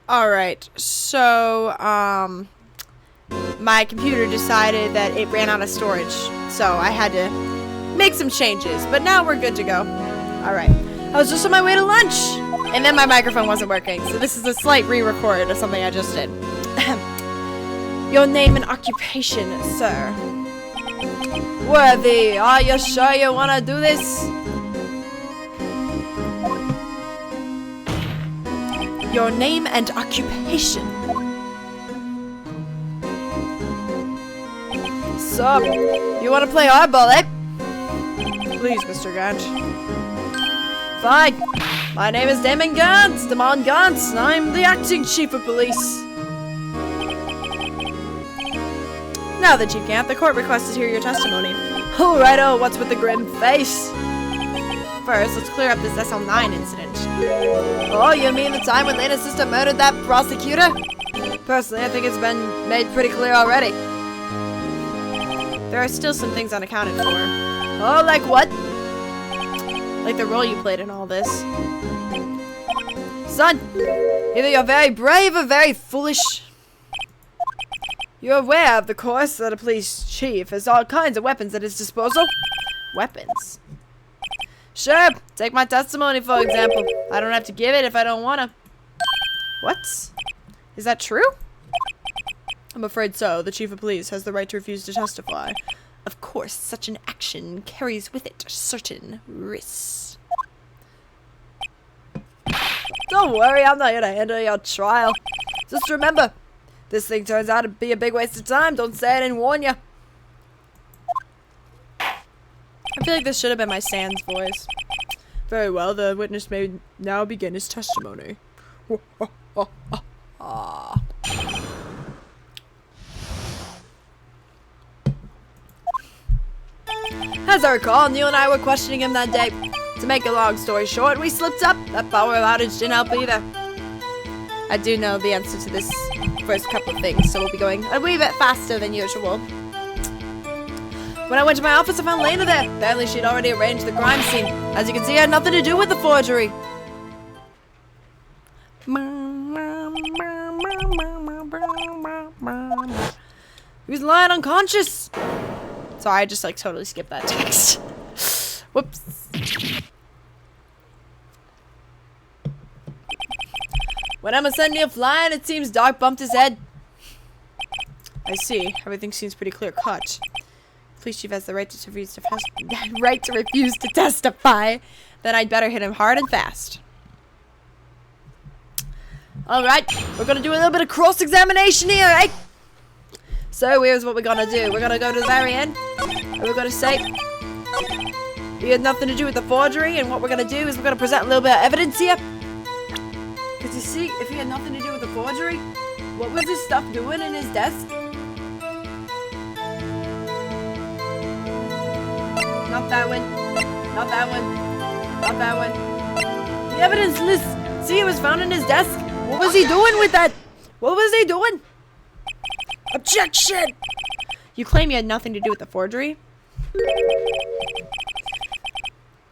Alright, so, my computer decided that it ran out of storage, so I had to make some changes, but now we're good to go. Alright, I was just on my way to lunch, and then my microphone wasn't working, so this is a slight re-record of something I just did. Your name and occupation, sir. Worthy, are you sure you want to do this? Your name and occupation. Sup? You want to play hardball, eh? Please, Mr. Gant. Fine. My name is Damon Gantz, Damon Gantz, and I'm the acting chief of police. Now then, Chief Gant, the court requests to hear your testimony. Oh, righto, what's with the grim face? First, let's clear up this SL9 incident. Oh, you mean the time when Lena's sister murdered that prosecutor? Personally, I think it's been made pretty clear already. There are still some things unaccounted for. Oh, like what? Like the role you played in all this. Son, either you're very brave or very foolish. You're aware, of the course, that a police chief has all kinds of weapons at his disposal. Weapons? Sure, take my testimony for example. I don't have to give it if I don't wanna. What? Is that true? I'm afraid so. The chief of police has the right to refuse to testify. Of course, such an action carries with it certain risks. Don't worry, I'm not here to handle your trial. Just remember, this thing turns out to be a big waste of time. Don't say I didn't warn you. I feel like this should have been my Sans voice. Very well, the witness may now begin his testimony. As I recall, Neil and I were questioning him that day. To make a long story short, we slipped up. That power outage didn't help either. I do know the answer to this first couple of things, so we'll be going a wee bit faster than usual. When I went to my office, I found Lena there. Apparently, she'd already arranged the crime scene. As you can see, I had nothing to do with the forgery. He was lying unconscious. Sorry, I just like totally skipped that text. Whoops. When Emma sent Neil flying, it seems Doc bumped his head. I see. Everything seems pretty clear cut. Police chief has the right to refuse to testify. Then I'd better hit him hard and fast. Alright, we're gonna do a little bit of cross-examination here, eh? So here's what we're gonna do. We're gonna go to the very end, and we're gonna say he had nothing to do with the forgery, and what we're gonna do is we're gonna present a little bit of evidence here. Because you see, if he had nothing to do with the forgery, what was his stuff doing in his desk? Not that one. Not that one. Not that one. The evidence list. See, it was found in his desk. What was he doing with that? What was he doing? Objection! You claim you had nothing to do with the forgery?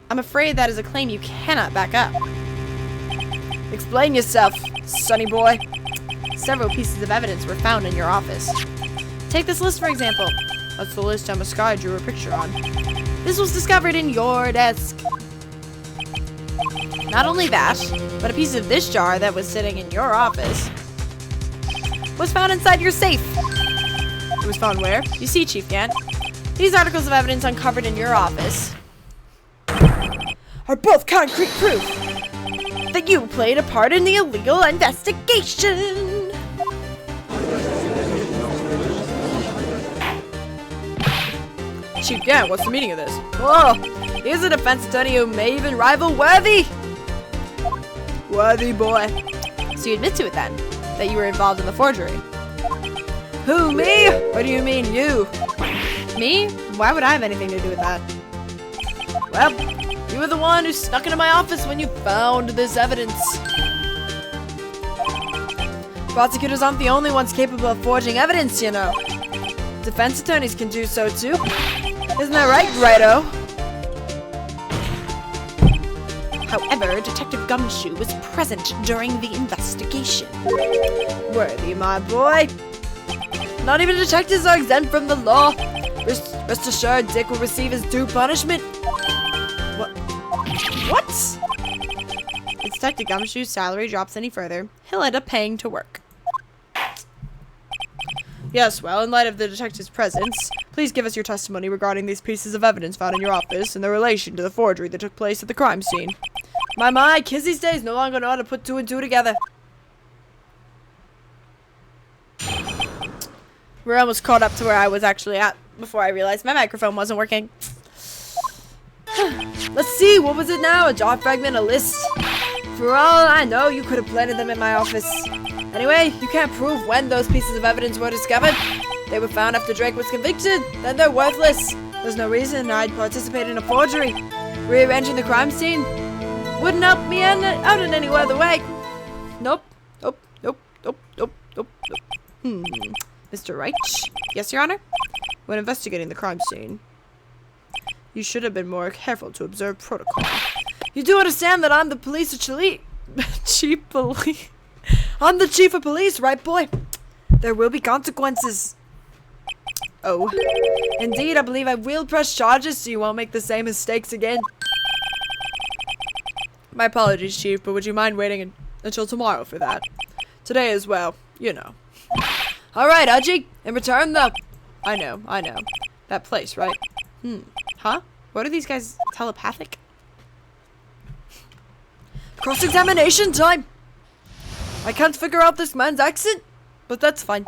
I'm afraid that is a claim you cannot back up. Explain yourself, sonny boy. Several pieces of evidence were found in your office. Take this list, for example. That's the list Emma Skye drew a picture on. This was discovered in your desk. Not only that, but a piece of this jar that was sitting in your office was found inside your safe. It was found where? You see, Chief Gant, these articles of evidence uncovered in your office are both concrete proof that you played a part in the illegal investigation. Chief Gant, what's the meaning of this? Oh, here's a defense attorney who may even rival Worthy. Worthy boy. So you admit to it then, that you were involved in the forgery? Who, me? What do you mean, you? Me? Why would I have anything to do with that? Well, you were the one who snuck into my office when you found this evidence. Prosecutors aren't the only ones capable of forging evidence, you know. Defense attorneys can do so too. Isn't that right, Righto? However, Detective Gumshoe was present during the investigation. Worthy, my boy. Not even detectives are exempt from the law. Rest assured, Dick will receive his due punishment. What? If Detective Gumshoe's salary drops any further, he'll end up paying to work. Yes, well, in light of the detective's presence, please give us your testimony regarding these pieces of evidence found in your office and their relation to the forgery that took place at the crime scene. My, kids these days no longer know how to put two and two together. We're almost caught up to where I was actually at before I realized my microphone wasn't working. Let's see, what was it now? A jar fragment, a list? For all I know, you could have planted them in my office. Anyway, you can't prove when those pieces of evidence were discovered. They were found after Drake was convicted, then they're worthless. There's no reason I'd participate in a forgery. Rearranging the crime scene wouldn't help me out in any other way. Nope. Mr. Reich? Yes, Your Honor? When investigating the crime scene, you should have been more careful to observe protocol. You do understand that I'm the I'm the chief of police, right, boy? There will be consequences. Oh. Indeed, I believe I will press charges so you won't make the same mistakes again. My apologies, Chief, but would you mind waiting until tomorrow for that? Today as well, you know. Alright, Haji. In return, though. I know. That place, right? Huh? What are these guys, telepathic? Cross-examination time! I can't figure out this man's accent, but that's fine.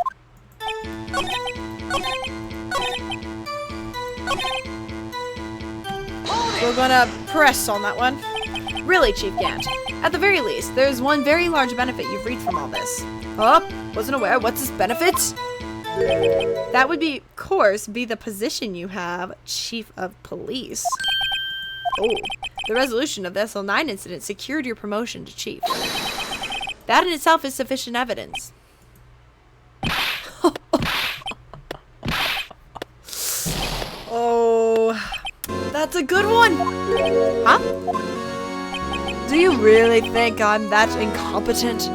We're gonna press on that one. Really, Chief Gant. At the very least, there's one very large benefit you've reaped from all this. Oh, wasn't aware. What's this benefit? That would be, of course, be the position you have, Chief of Police. Oh, the resolution of the SL9 incident secured your promotion to Chief. That in itself is sufficient evidence. Oh, that's a good one. Huh? Do you really think I'm that incompetent?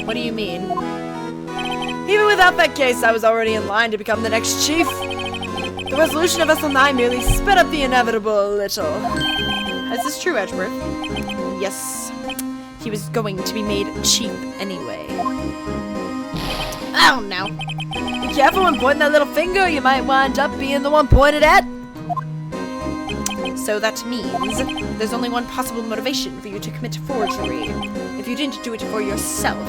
What do you mean? Even without that case, I was already in line to become the next chief. The resolution of SL9 merely sped up the inevitable a little. Is this true, Edgeworth? Yes. He was going to be made chief anyway. Oh no. Be careful when pointing that little finger, you might wind up being the one pointed at. So that means there's only one possible motivation for you to commit forgery. If you didn't do it for yourself,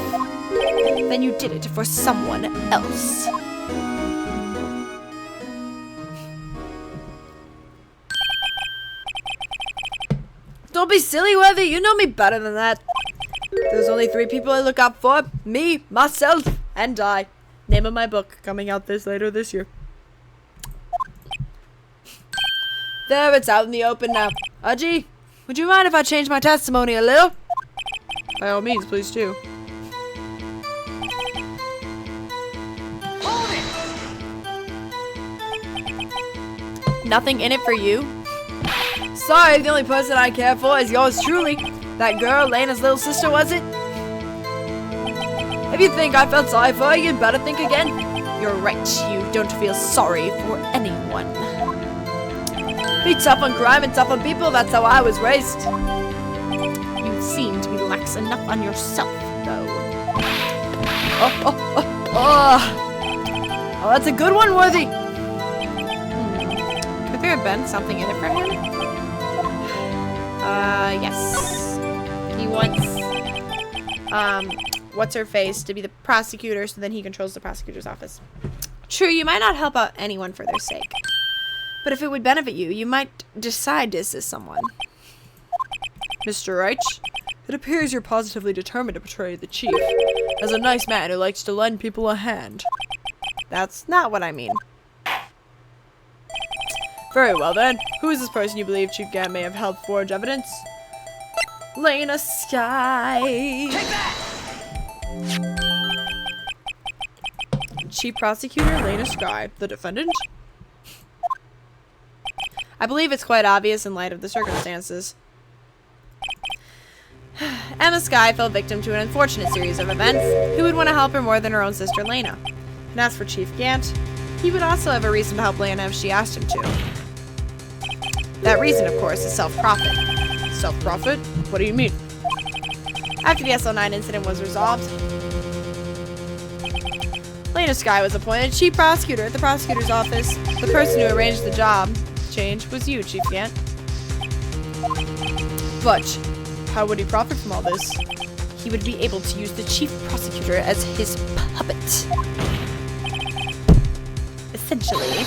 then you did it for someone else. Don't be silly, Worthy. You know me better than that. There's only 3 people I look out for. Me, myself, and I. Name of my book, coming out later this year. There, it's out in the open now. Haji, would you mind if I change my testimony a little? By all means, please do. Nothing in it for you? Sorry, the only person I care for is yours truly. That girl, Lena's little sister, was it? If you think I felt sorry for her, you'd better think again. You're right, you don't feel sorry for anyone. Be tough on crime and tough on people, that's how I was raised. You seem to be lax enough on yourself, though. Oh, that's a good one, Worthy. Could there have been something in it for him? Yes. He wants, what's-her-face to be the prosecutor, so then he controls the prosecutor's office. True, you might not help out anyone for their sake. But if it would benefit you, you might decide to assist someone. Mr. Reich, it appears you're positively determined to portray the chief as a nice man who likes to lend people a hand. That's not what I mean. Very well then. Who is this person you believe Chief Gant may have helped forge evidence? Lena Sky. Take that! Chief Prosecutor Lena Sky, the defendant? I believe it's quite obvious in light of the circumstances. Emma Skye fell victim to an unfortunate series of events. Who would want to help her more than her own sister Lena? And as for Chief Gant, he would also have a reason to help Lena if she asked him to. That reason, of course, is self-profit. Self-profit? What do you mean? After the SL9 incident was resolved, Lena Skye was appointed chief prosecutor at the prosecutor's office. The person who arranged the job change was you, Chief Gant. But how would he profit from all this? He would be able to use the chief prosecutor as his puppet. Essentially,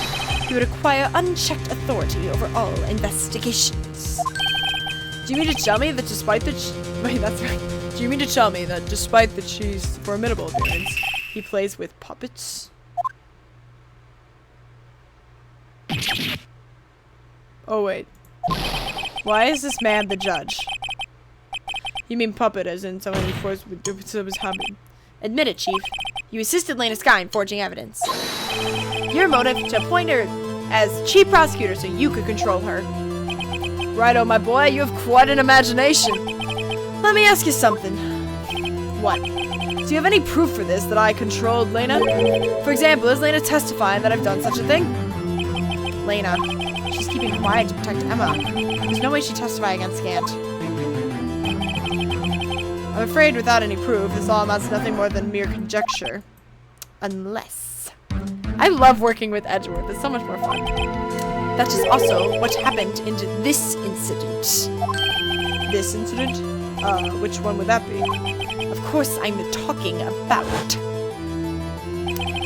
he would acquire unchecked authority over all investigations. Do you mean to tell me that despite the Do you mean to tell me that despite the chief's formidable appearance, he plays with puppets? Oh wait. Why is this man the judge? You mean puppet as in someone who forced his hobby. Admit it, Chief. You assisted Lena Skye in forging evidence. Your motive to appoint her as chief prosecutor so you could control her. Righto, my boy, you have quite an imagination. Let me ask you something. What? Do you have any proof for this, that I controlled Lena? For example, is Lena testifying that I've done such a thing? Lena. She's keeping quiet to protect Emma. There's no way she'd testify against Gant. I'm afraid without any proof, this all amounts to nothing more than mere conjecture. Unless... I love working with Edgeworth. It's so much more fun. That is also what happened in this incident. This incident? Which one would that be? Of course, I'm talking about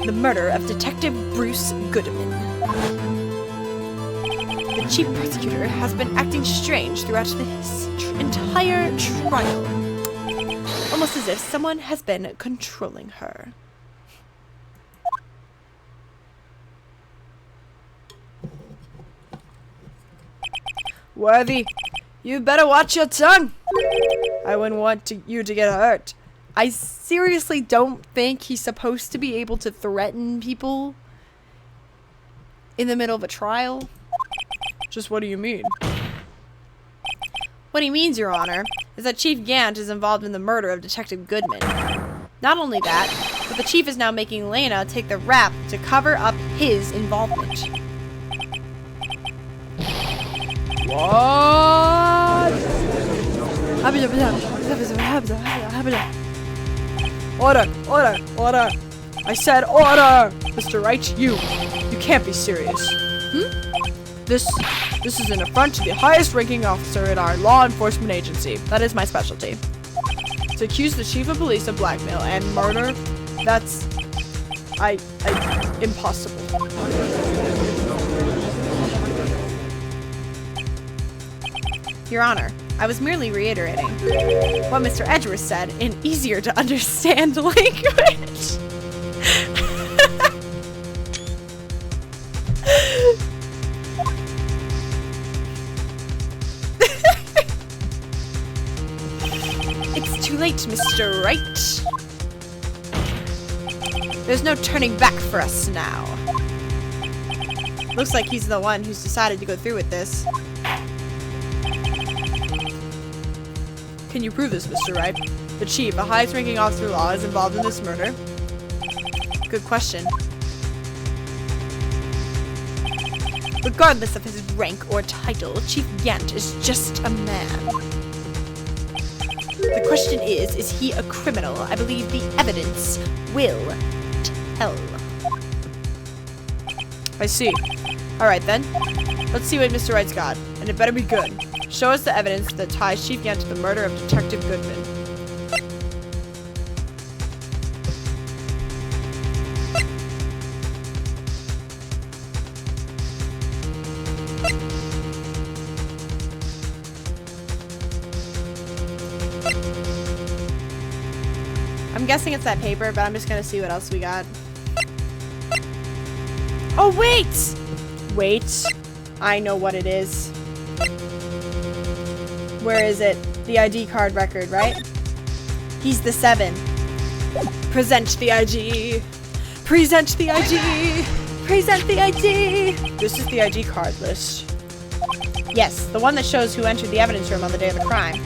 the murder of Detective Bruce Goodman. The chief prosecutor has been acting strange throughout this entire trial. Almost as if someone has been controlling her. Worthy, you better watch your tongue. I wouldn't want you to get hurt. I seriously don't think he's supposed to be able to threaten people in the middle of a trial. Just what do you mean? What he means, Your Honor, is that Chief Gant is involved in the murder of Detective Goodman. Not only that, but the Chief is now making Lena take the rap to cover up his involvement. What? Order! Order! Order! I said order! Mr. Wright, you can't be serious. This is an affront to the highest ranking officer in our law enforcement agency. That is my specialty. To accuse the chief of police of blackmail and murder, that's... impossible. Your Honor, I was merely reiterating what Mr. Edgeworth said in easier to understand language. It's too late, Mr. Wright. There's no turning back for us now. Looks like he's the one who's decided to go through with this. Can you prove this, Mr. Wright? The chief, a highest-ranking officer of law, is involved in this murder? Good question. Regardless of his rank or title, Chief Gant is just a man. The question is he a criminal? I believe the evidence will tell. I see. Alright then. Let's see what Mr. Wright's got. And it better be good. Show us the evidence that ties Chief Gant to the murder of Detective Goodman. I'm guessing it's that paper, but I'm just gonna see what else we got. Oh, wait! Wait. I know what it is. Where is it? The ID card record, right? He's the 7. Present the ID. Present the ID. Present the ID. This is the ID card list. Yes, the one that shows who entered the evidence room on the day of the crime.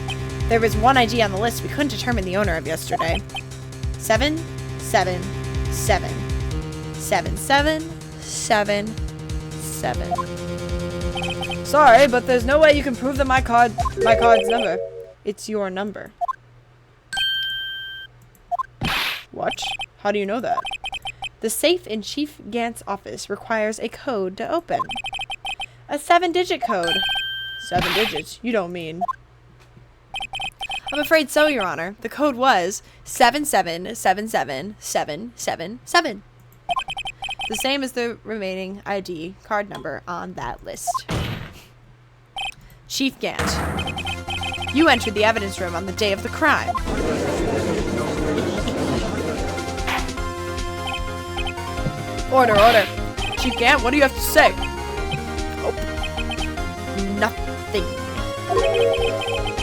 There was one ID on the list we couldn't determine the owner of yesterday. 777. 7777. Sorry, but there's no way you can prove that my card's number. It's your number. What? How do you know that? The safe in Chief Gant's office requires a code to open. A 7-digit code. 7 digits? You don't mean... I'm afraid so, Your Honor. The code was 7777777. The same as the remaining ID card number on that list. Chief Gant, you entered the evidence room on the day of the crime. Order, order. Chief Gant, what do you have to say? Oh, nothing.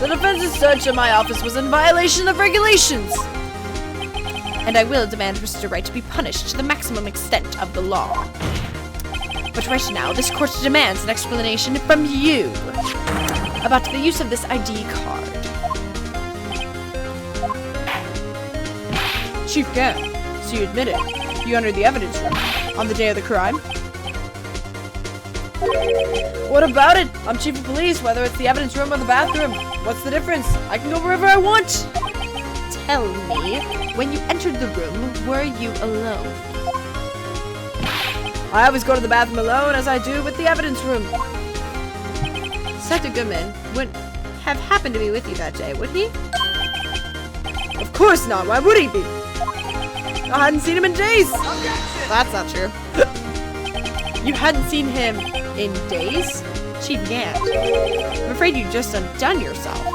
The defense's search of my office was in violation of regulations. And I will demand Mr. Wright to be punished to the maximum extent of the law. But right now, this court demands an explanation from you about the use of this ID card. Chief Gant, so you admitted you entered the evidence room on the day of the crime? What about it? I'm chief of police, whether it's the evidence room or the bathroom. What's the difference? I can go wherever I want. Tell me, when you entered the room, were you alone? I always go to the bathroom alone, as I do with the evidence room. Detective Goodman wouldn't have happened to be with you that day, would he? Of course not. Why would he be? I hadn't seen him in days. That's not true. You hadn't seen him in days? Chief Gant, I'm afraid you just undone yourself.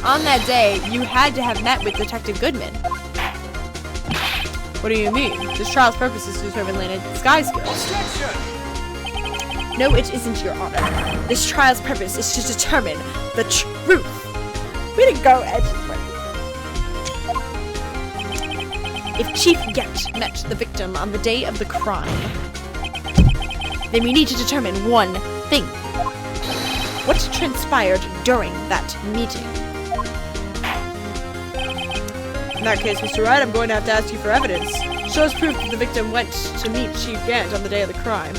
On that day, you had to have met with Detective Goodman. What do you mean? This trial's purpose is to determine Leonard's disguise skills. No, it isn't, Your Honor. This trial's purpose is to determine the truth. Way to go, Ed. If Chief Gant met the victim on the day of the crime, then we need to determine one thing. What transpired during that meeting? In that case, Mr. Wright, I'm going to have to ask you for evidence. Shows proof that the victim went to meet Chief Gant on the day of the crime.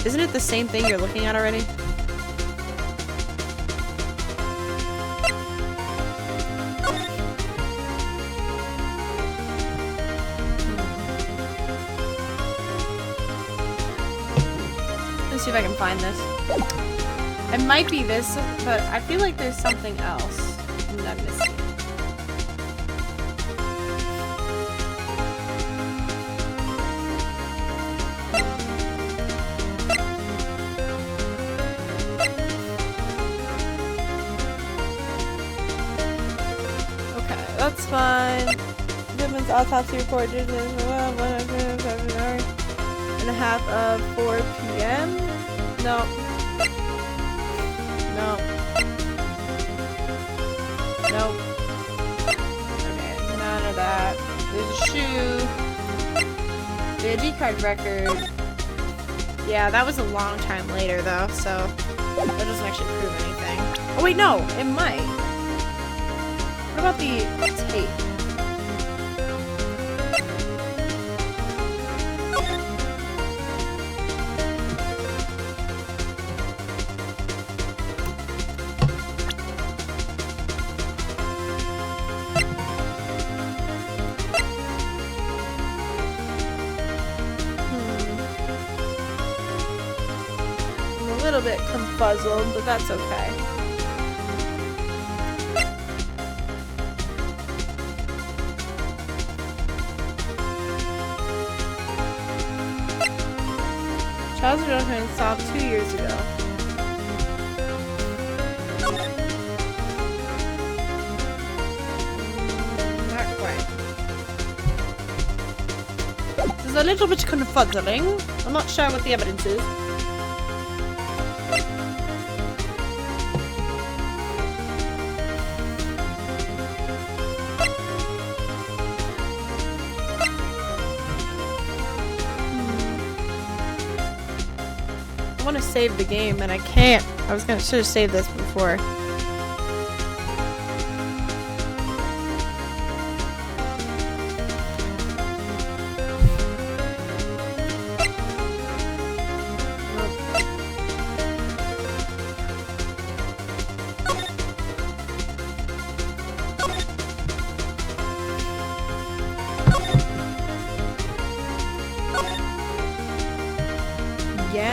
Isn't it the same thing you're looking at already? Let's see if I can find this. It might be this, but I feel like there's something else that I'm missing. That's fine. Goodman's autopsy report did this 1.5 of 4 p.m. No. No. Nope. Okay, none of that. There's a shoe. The ID card record. Yeah, that was a long time later though, so that doesn't actually prove anything. Oh wait, no, it might. What about the tape? I'm a little bit confuzzled, but that's okay. Charles Johnson stopped 2 years ago. Not quite. This is a little bit confuzzling. I'm not sure what the evidence is. I want to save the game and I can't. Should have saved this before.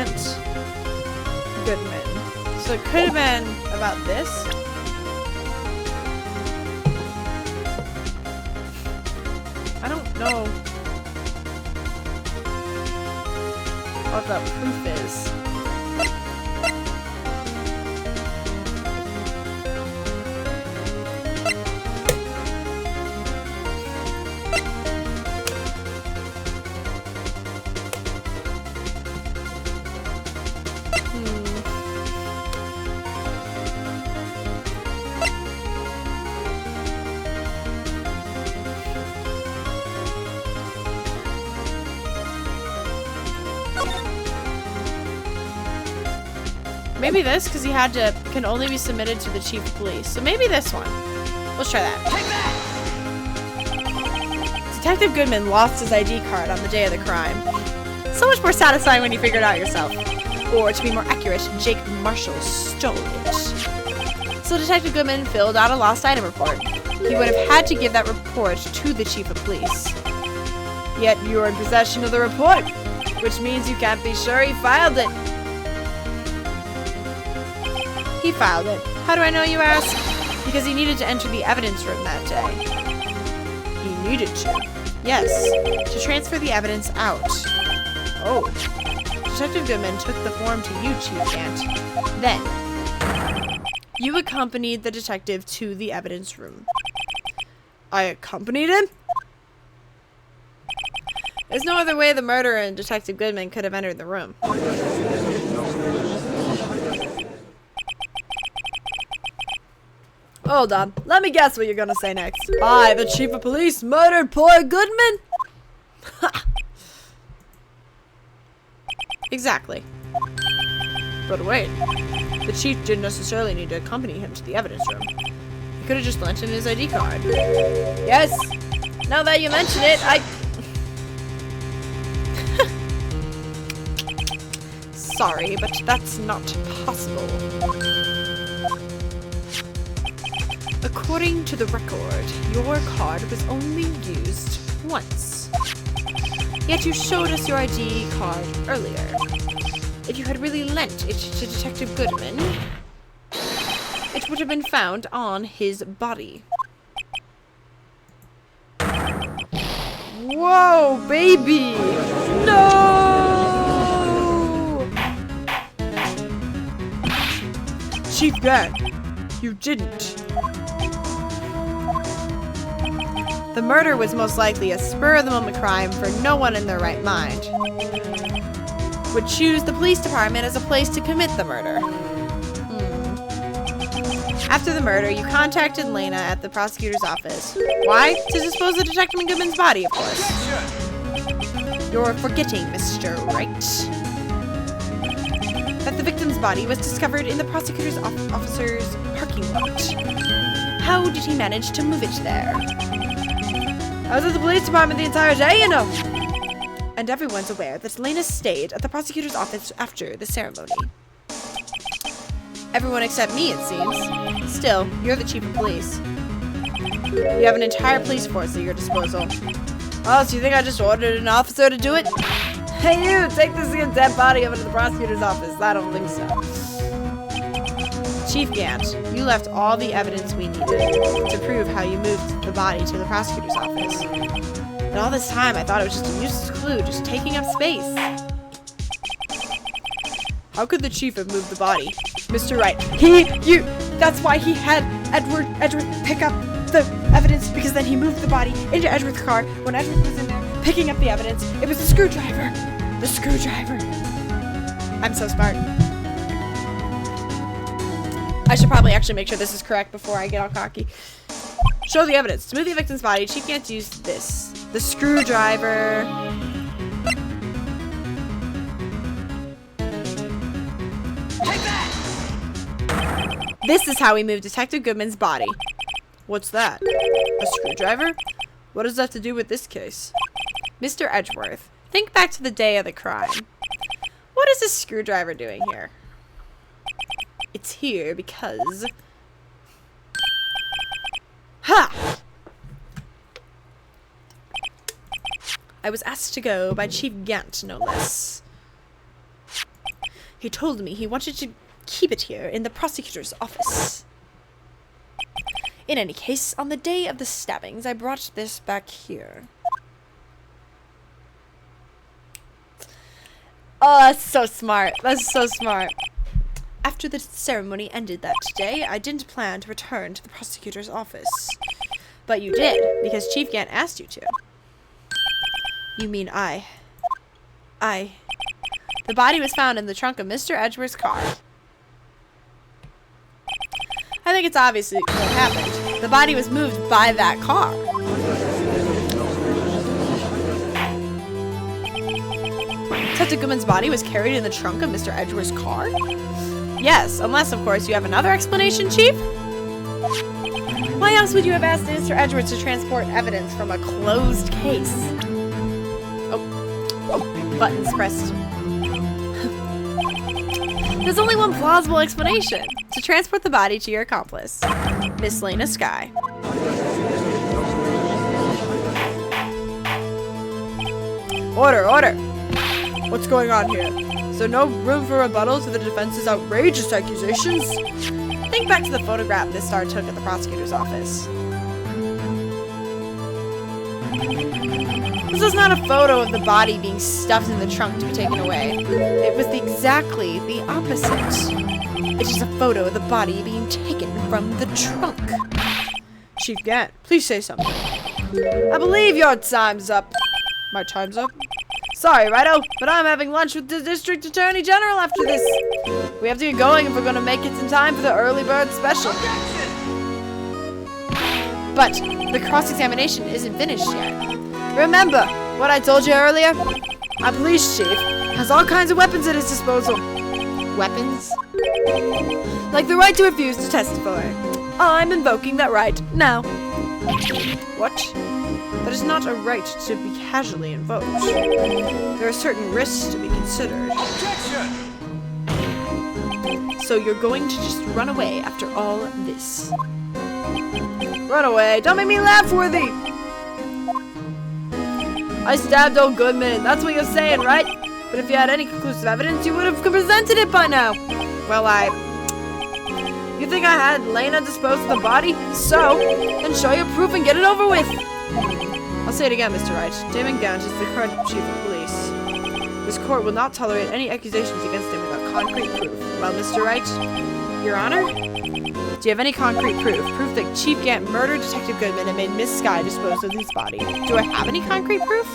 Gant Goodman. So it could have been about this. I don't know what that proof is. Maybe this, because he can only be submitted to the chief of police. So maybe this one. Let's try that. Detective Goodman lost his ID card on the day of the crime. So much more satisfying when you figure it out yourself. Or, to be more accurate, Jake Marshall stole it. So Detective Goodman filled out a lost item report. He would have had to give that report to the chief of police. Yet you're in possession of the report, which means you can't be sure he filed it. He filed it. How do I know, you ask? Because he needed to enter the evidence room that day. He needed to? Yes, to transfer the evidence out. Oh. Detective Goodman took the form to you, Chief Gant. Then, you accompanied the detective to the evidence room. I accompanied him? There's no other way the murderer and Detective Goodman could have entered the room. Hold on. Let me guess what you're gonna say next. I, the chief of police, murdered poor Goodman? Exactly. But wait. The chief didn't necessarily need to accompany him to the evidence room. He could have just lent him his ID card. Yes. Now that you mention it, Sorry, but that's not possible. According to the record, your card was only used once. Yet you showed us your ID card earlier. If you had really lent it to Detective Goodman, it would have been found on his body. Whoa, baby! No! Chief Gant, you didn't. The murder was most likely a spur-of-the-moment crime, for no one in their right mind would choose the police department as a place to commit the murder. After the murder, you contacted Lena at the prosecutor's office. Why? To dispose of Detective Goodman's body, of course. You're forgetting, Mr. Wright, that the victim's body was discovered in the prosecutor's officer's parking lot. How did he manage to move it there? I was at the police department the entire day, you know. And everyone's aware that Lena stayed at the prosecutor's office after the ceremony. Everyone except me, it seems. Still, you're the chief of police. You have an entire police force at your disposal. Oh, so you think I just ordered an officer to do it? Hey, you! Take this dead body over to the prosecutor's office. I don't think so. Chief Gant, you left all the evidence we needed to prove how you moved the body to the prosecutor's office. And all this time, I thought it was just a useless clue, just taking up space. How could the chief have moved the body? Mr. Wright, that's why he had Edward pick up the evidence, because then he moved the body into Edward's car. When Edward was in there picking up the evidence, it was the screwdriver. The screwdriver. I'm so smart. I should probably actually make sure this is correct before I get all cocky. Show the evidence. To move the victim's body, Chief Gant used this. The screwdriver. Take that! This is how we moved Detective Goodman's body. What's that? A screwdriver? What does that have to do with this case? Mr. Edgeworth, think back to the day of the crime. What is this screwdriver doing here? It's here because... Ha! I was asked to go by Chief Gant, no less. He told me he wanted to keep it here in the prosecutor's office. In any case, on the day of the stabbings, I brought this back here. Oh, that's so smart. That's so smart. After the ceremony ended that day, I didn't plan to return to the prosecutor's office. But you did, because Chief Gant asked you to. You mean I. The body was found in the trunk of Mr. Edgeworth's car. I think it's obvious what happened. The body was moved by that car. Detective Goodman's body was carried in the trunk of Mr. Edgeworth's car? Yes, unless, of course, you have another explanation, Chief? Why else would you have asked Mr. Edgeworth to transport evidence from a closed case? Oh, buttons pressed. There's only one plausible explanation. To transport the body to your accomplice, Miss Lena Skye. Order, order! What's going on here? Is there no room for rebuttal to the defense's outrageous accusations? Think back to the photograph Miss Starr took at the prosecutor's office. This is not a photo of the body being stuffed in the trunk to be taken away. It was exactly the opposite. It is a photo of the body being taken from the trunk. Chief Gant, please say something. I believe your time's up. My time's up? Sorry, Righto, but I'm having lunch with the District Attorney General after this. We have to get going if we're going to make it in time for the early bird special. But the cross-examination isn't finished yet. Remember what I told you earlier? Our police chief has all kinds of weapons at his disposal. Weapons? Like the right to refuse to testify. I'm invoking that right now. What? That is not a right to be casually invoked. There are certain risks to be considered. Objection! So you're going to just run away after all this? Run away! Don't make me laugh, Worthy! I stabbed old Goodman, that's what you're saying, right? But if you had any conclusive evidence, you would have presented it by now. Well, You think I had Lena dispose of the body? So, then show your proof and get it over with. I'll say it again, Mr. Wright. Damon Gant is the current chief of police. This court will not tolerate any accusations against him without concrete proof. Well, Mr. Wright, Your Honor? Do you have any concrete proof? Proof that Chief Gant murdered Detective Goodman and made Miss Skye dispose of his body. Do I have any concrete proof?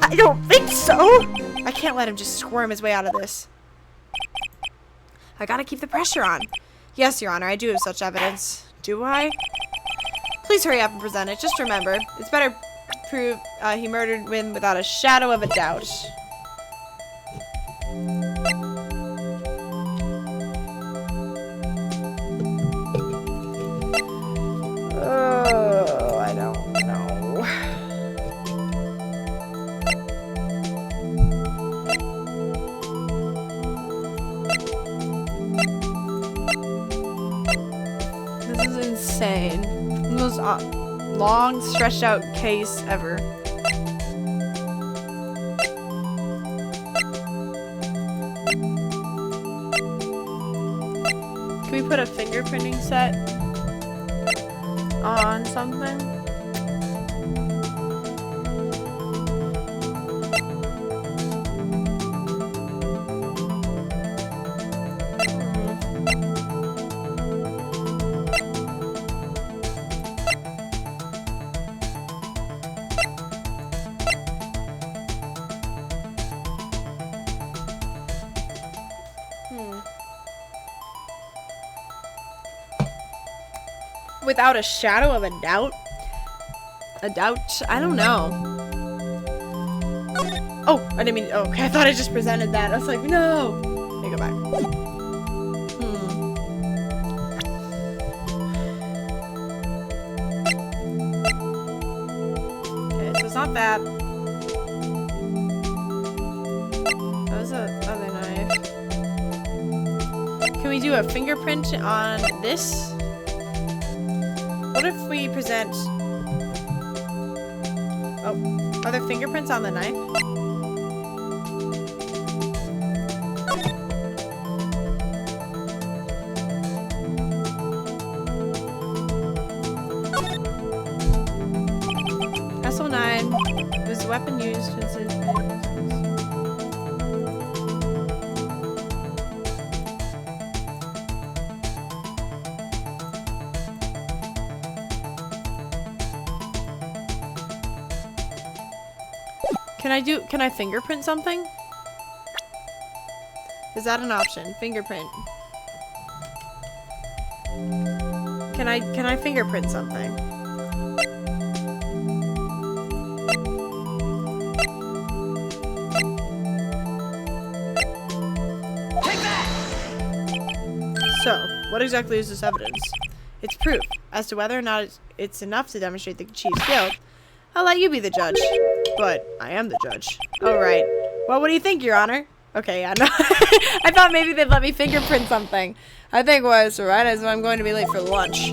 I don't think so! I can't let him just squirm his way out of this. I gotta keep the pressure on. Yes, Your Honor, I do have such evidence. Do I? Please hurry up and present it. Just remember, it's better prove he murdered Wynn without a shadow of a doubt. Oh, I don't know. This is insane. The most long, stretched out case ever. Can we put a fingerprinting set on something? Without a shadow of a doubt? A doubt? I don't know. Oh, I didn't mean. Oh, okay, I thought I just presented that. I was like, no. Let me go back. Okay, so it's not that. That was the other knife. Can we do a fingerprint on this? What if we present... Oh, are there fingerprints on the knife? SO9 was the weapon used. Can I fingerprint something? Is that an option? Fingerprint. Can I fingerprint something? Take that! So, what exactly is this evidence? It's proof. As to whether or not it's enough to demonstrate the chief's guilt, I'll let you be the judge. But I am the judge. Oh, right. Well, what do you think, Your Honor? Okay, yeah, no. I thought maybe they'd let me fingerprint something. I think it was, right, as I'm going to be late for lunch.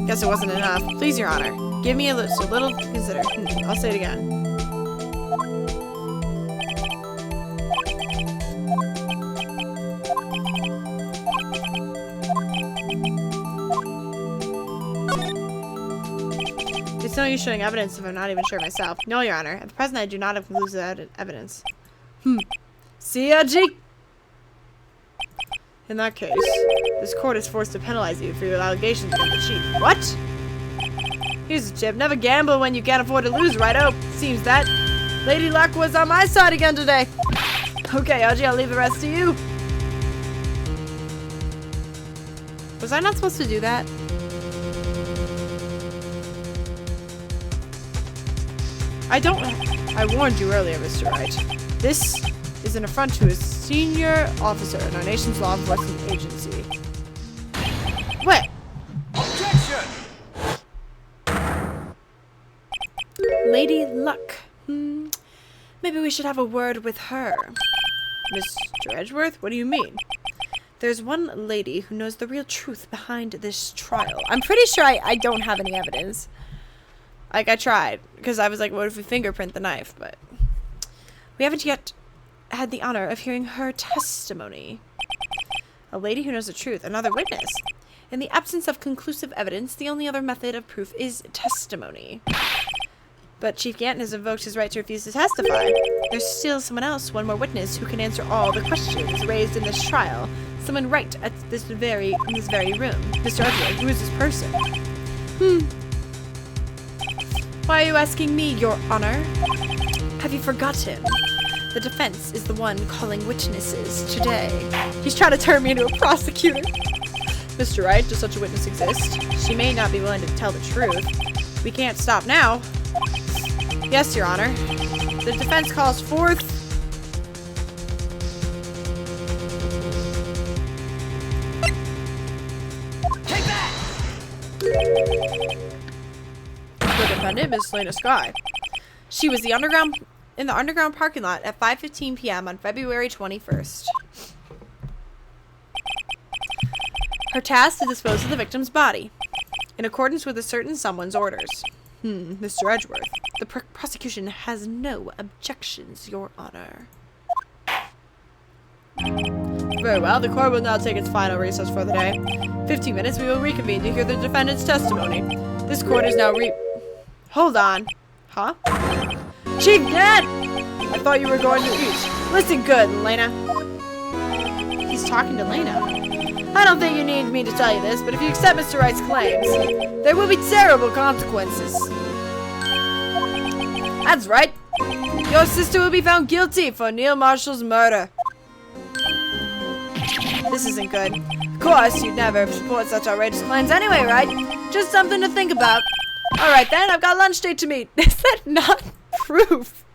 Guess it wasn't enough. Please, Your Honor, give me a little to consider. I'll say it again. It's no use showing evidence if I'm not even sure myself. No, Your Honor. At the present, I do not have conclusive evidence. CRG! In that case, this court is forced to penalize you for your allegations against the chief. What? Here's the chip. Never gamble when you can't afford to lose, righto? Seems that Lady Luck was on my side again today. Okay, RG, I'll leave the rest to you. Was I not supposed to do that? I warned you earlier, Mr. Wright. This is an affront to a senior officer in our nation's law enforcement agency. What? Objection! Lady Luck. Maybe we should have a word with her. Mr. Edgeworth, what do you mean? There's one lady who knows the real truth behind this trial. I'm pretty sure I don't have any evidence. Like, I tried, because I was like, what if we fingerprint the knife? But we haven't yet had the honor of hearing her testimony. A lady who knows the truth, another witness. In the absence of conclusive evidence, the only other method of proof is testimony. But Chief Ganton has invoked his right to refuse to testify. There's still someone else, one more witness, who can answer all the questions raised in this trial. Someone right at this very room. Mr. Edgeworth, who is this person? Why are you asking me, Your Honor? Have you forgotten? The defense is the one calling witnesses today. He's trying to turn me into a prosecutor. Mr. Wright, does such a witness exist? She may not be willing to tell the truth. We can't stop now. Yes, Your Honor. The defense calls forth... Take that! The defendant, Miss Lena Sky. She was in the underground parking lot at 5:15 p.m. on February 21st. Her task to dispose of the victim's body, in accordance with a certain someone's orders. Mr. Edgeworth, the prosecution has no objections, Your Honor. Very well, the court will now take its final recess for the day. 15 minutes, we will reconvene to hear the defendant's testimony. This court is now Hold on. Huh? Chief Dad! I thought you were going to eat. Listen good, Lena. He's talking to Lena. I don't think you need me to tell you this, but if you accept Mr. Wright's claims, there will be terrible consequences. That's right. Your sister will be found guilty for Neil Marshall's murder. This isn't good. Of course, you'd never support such outrageous claims anyway, right? Just something to think about. Alright then, I've got lunch date to meet. Is that not proof?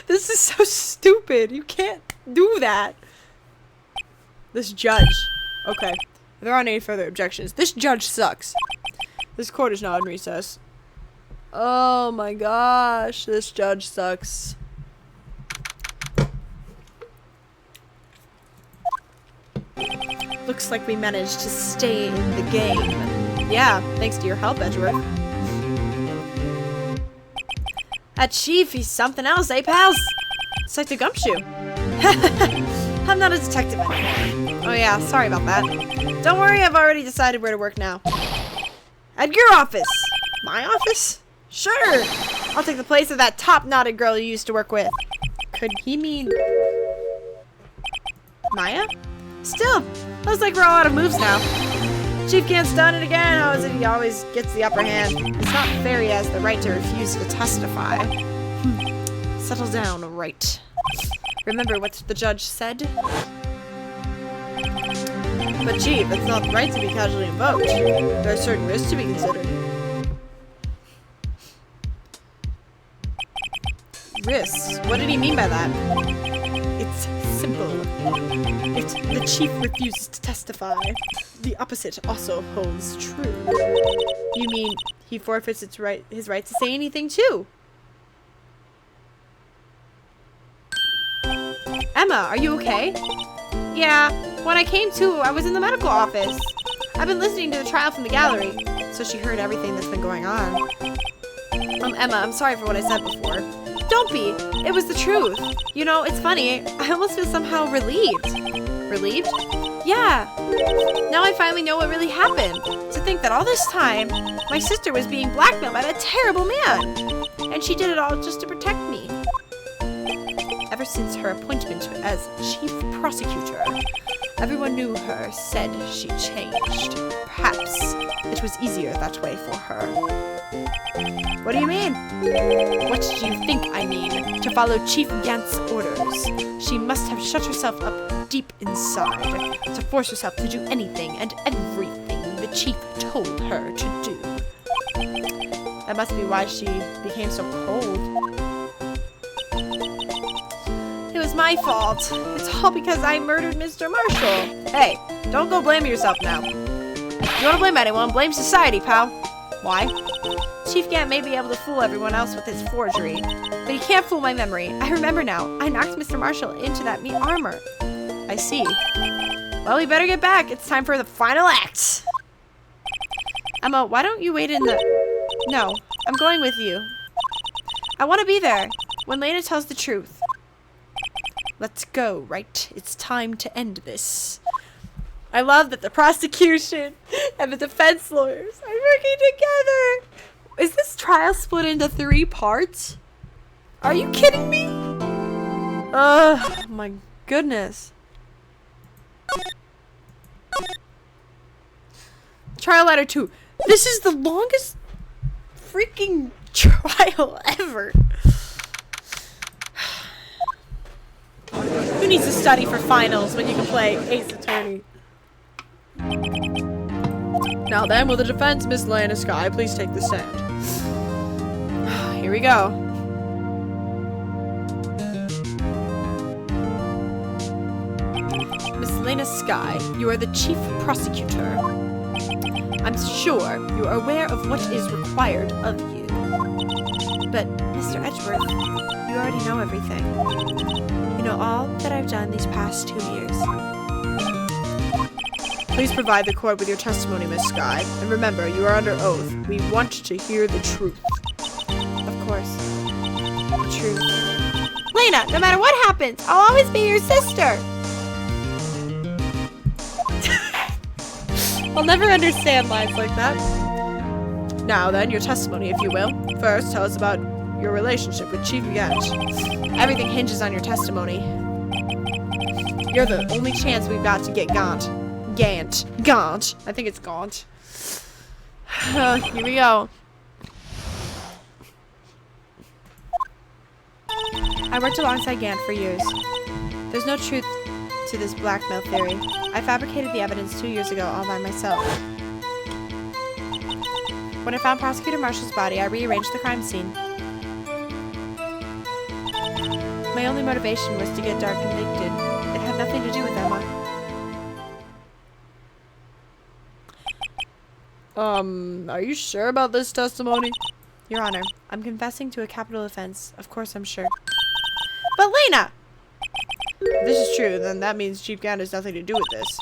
This is so stupid. You can't do that. This judge. Okay. There aren't any further objections. This judge sucks. This court is now in recess. Oh my gosh. This judge sucks. Looks like we managed to stay in the game. Yeah, thanks to your help, Edgeworth. That chief, he's something else, eh, pals? It's like the gumshoe. I'm not a detective anymore. Oh yeah, sorry about that. Don't worry, I've already decided where to work now. At your office! My office? Sure! I'll take the place of that top-knotted girl you used to work with. Could he mean... Maya? Still, looks like we're all out of moves now. Chief Gant's done it again. How is it he always gets the upper hand? It's not fair he has the right to refuse to testify. Settle down, right. Remember what the judge said? But Chief, it's not right to be casually invoked. There are certain risks to be considered. Risks? What did he mean by that? It's simple. If the chief refuses to testify, the opposite also holds true. You mean he forfeits his right to say anything too? Emma, are you okay? Yeah, when I came to, I was in the medical office. I've been listening to the trial from the gallery, so she heard everything that's been going on. Emma, I'm sorry for what I said before. Don't be. It was the truth. You know, it's funny. I almost feel somehow relieved. Relieved? Yeah. Now I finally know what really happened. To think that all this time, my sister was being blackmailed by that terrible man. And she did it all just to protect me. Ever since her appointment as chief prosecutor, everyone knew her, said she changed. Perhaps it was easier that way for her. What do you mean? What do you think I mean? To follow Chief Gant's orders. She must have shut herself up deep inside to force herself to do anything and everything the chief told her to do. That must be why she became so cold. It was my fault. It's all because I murdered Mr. Marshall. Hey, don't go blame yourself now. If you want to blame anyone, blame society, pal. Why? Chief Gant may be able to fool everyone else with his forgery, but he can't fool my memory. I remember now. I knocked Mr. Marshall into that meat armor. I see. Well, we better get back. It's time for the final act. Emma, why don't you wait in the... No, I'm going with you. I want to be there when Lena tells the truth. Let's go, right? It's time to end this. I love that the prosecution and the defense lawyers are working together. Is this trial split into 3 parts? Are you kidding me? Oh my goodness. Trial letter 2. This is the longest freaking trial ever. Who needs to study for finals when you can play Ace Attorney? Now then, will the defense, Miss Lana Sky, please take the stand? Here we go. Miss Lena Sky, you are the chief prosecutor. I'm sure you are aware of what is required of you. But, Mr. Edgeworth, you already know everything. You know all that I've done these past 2 years. Please provide the court with your testimony, Miss Sky. And remember, you are under oath. We want to hear the truth. Of course. The truth. Lena, no matter what happens, I'll always be your sister. I'll never understand lines like that. Now then, your testimony, if you will. First, tell us about your relationship with Chief Gant. Everything hinges on your testimony. You're the only chance we've got to get Gant. Gaunt. I think it's Gaunt. Here we go. I worked alongside Gant for years. There's no truth to this blackmail theory. I fabricated the evidence 2 years ago all by myself. When I found Prosecutor Marshall's body, I rearranged the crime scene. My only motivation was to get Dark convicted. It had nothing to do with Emma. Are you sure about this testimony? Your Honor, I'm confessing to a capital offense. Of course I'm sure. But Lena! If this is true, then that means Chief Gant has nothing to do with this.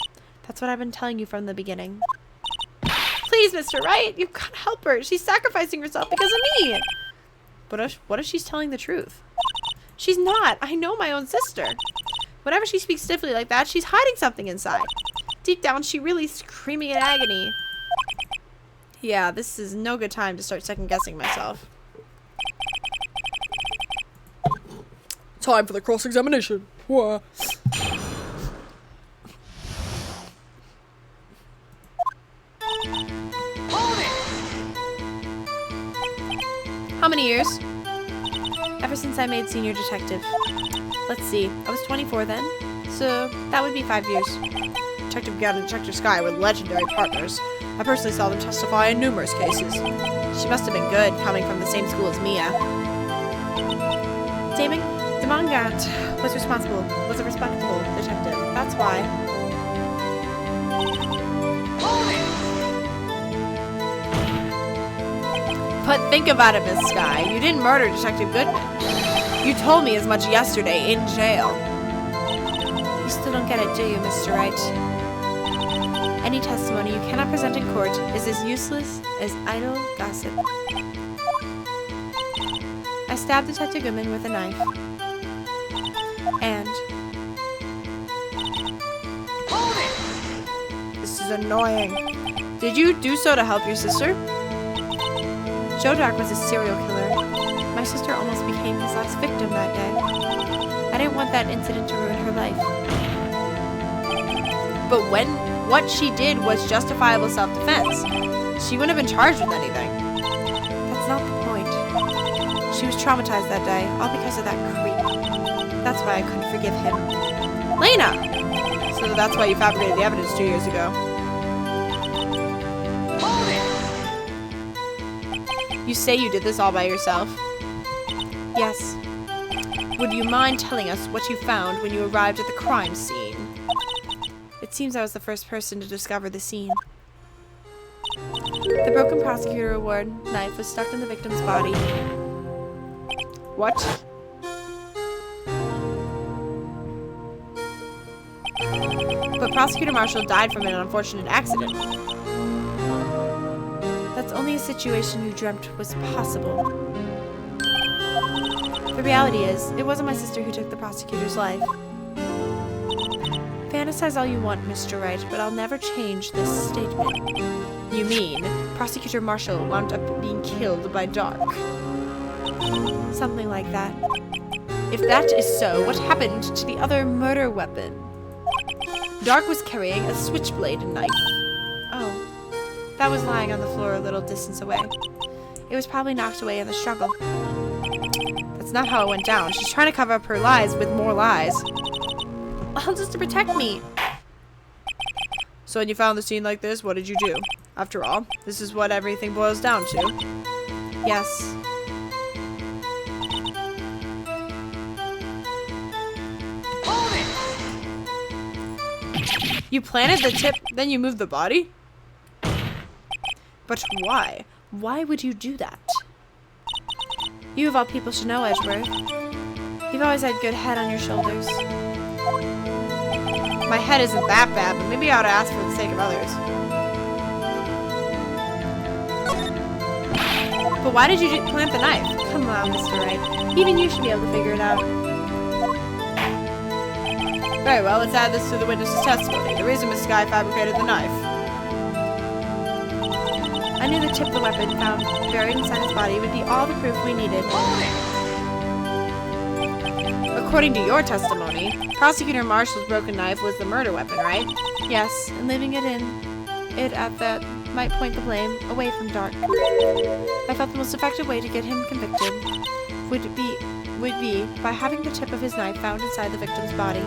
That's what I've been telling you from the beginning. Please, Mr. Wright, you've got to help her. She's sacrificing herself because of me. But what if she's telling the truth? She's not. I know my own sister. Whenever she speaks stiffly like that, she's hiding something inside. Deep down, she's really screaming in agony. Yeah, this is no good time to start second-guessing myself. Time for the cross-examination. Whoa. Hold it! How many years? Ever since I made senior detective. Let's see, I was 24 then, so that would be 5 years. Detective Gunn and Detective Sky were legendary partners. I personally saw them testify in numerous cases. She must have been good, coming from the same school as Mia. Demangant was a respectable detective. That's why. Hold it! But think about it, Miss Sky. You didn't murder Detective Goodman. You told me as much yesterday in jail. You still don't get it, do you, Mr. Wright? Any testimony you cannot present in court is as useless as idle gossip. I stabbed Detective Goodman with a knife. And... Hold it! This is annoying. Did you do so to help your sister? Joe Dark was a serial killer. My sister almost became his last victim that day. I didn't want that incident to ruin her life. But what she did was justifiable self-defense. She wouldn't have been charged with anything. That's not the point. She was traumatized that day, all because of that creep. That's why I couldn't forgive him. Lena! So that's why you fabricated the evidence 2 years ago. Hold it! You say you did this all by yourself? Yes. Would you mind telling us what you found when you arrived at the crime scene? It seems I was the first person to discover the scene. The broken prosecutor award knife was stuck in the victim's body. What? But Prosecutor Marshall died from an unfortunate accident. That's only a situation you dreamt was possible. The reality is, it wasn't my sister who took the prosecutor's life. Fantasize all you want, Mr. Wright, but I'll never change this statement. You mean, Prosecutor Marshall wound up being killed by Dark? Something like that. If that is so, what happened to the other murder weapon? Dark was carrying a switchblade knife. Oh. That was lying on the floor a little distance away. It was probably knocked away in the struggle. That's not how it went down. She's trying to cover up her lies with more lies. All just to protect me. So when you found the scene like this, what did you do? After all, this is what everything boils down to. Yes. Hold it! You planted the tip, then you moved the body? But why? Why would you do that? You of all people should know, Edgeworth. You've always had good head on your shoulders. My head isn't that bad, but maybe I ought to ask for the sake of others. But why did you plant the knife? Come on, Mr. Wright. Even you should be able to figure it out. Very well, let's add this to the witness's testimony. The reason Miss Sky fabricated the knife. I knew the tip of the weapon found buried inside his body would be all the proof we needed. According to your testimony, Prosecutor Marshall's broken knife was the murder weapon, right? Yes, and leaving it at that might point the blame away from Dark. I felt the most effective way to get him convicted would be by having the tip of his knife found inside the victim's body.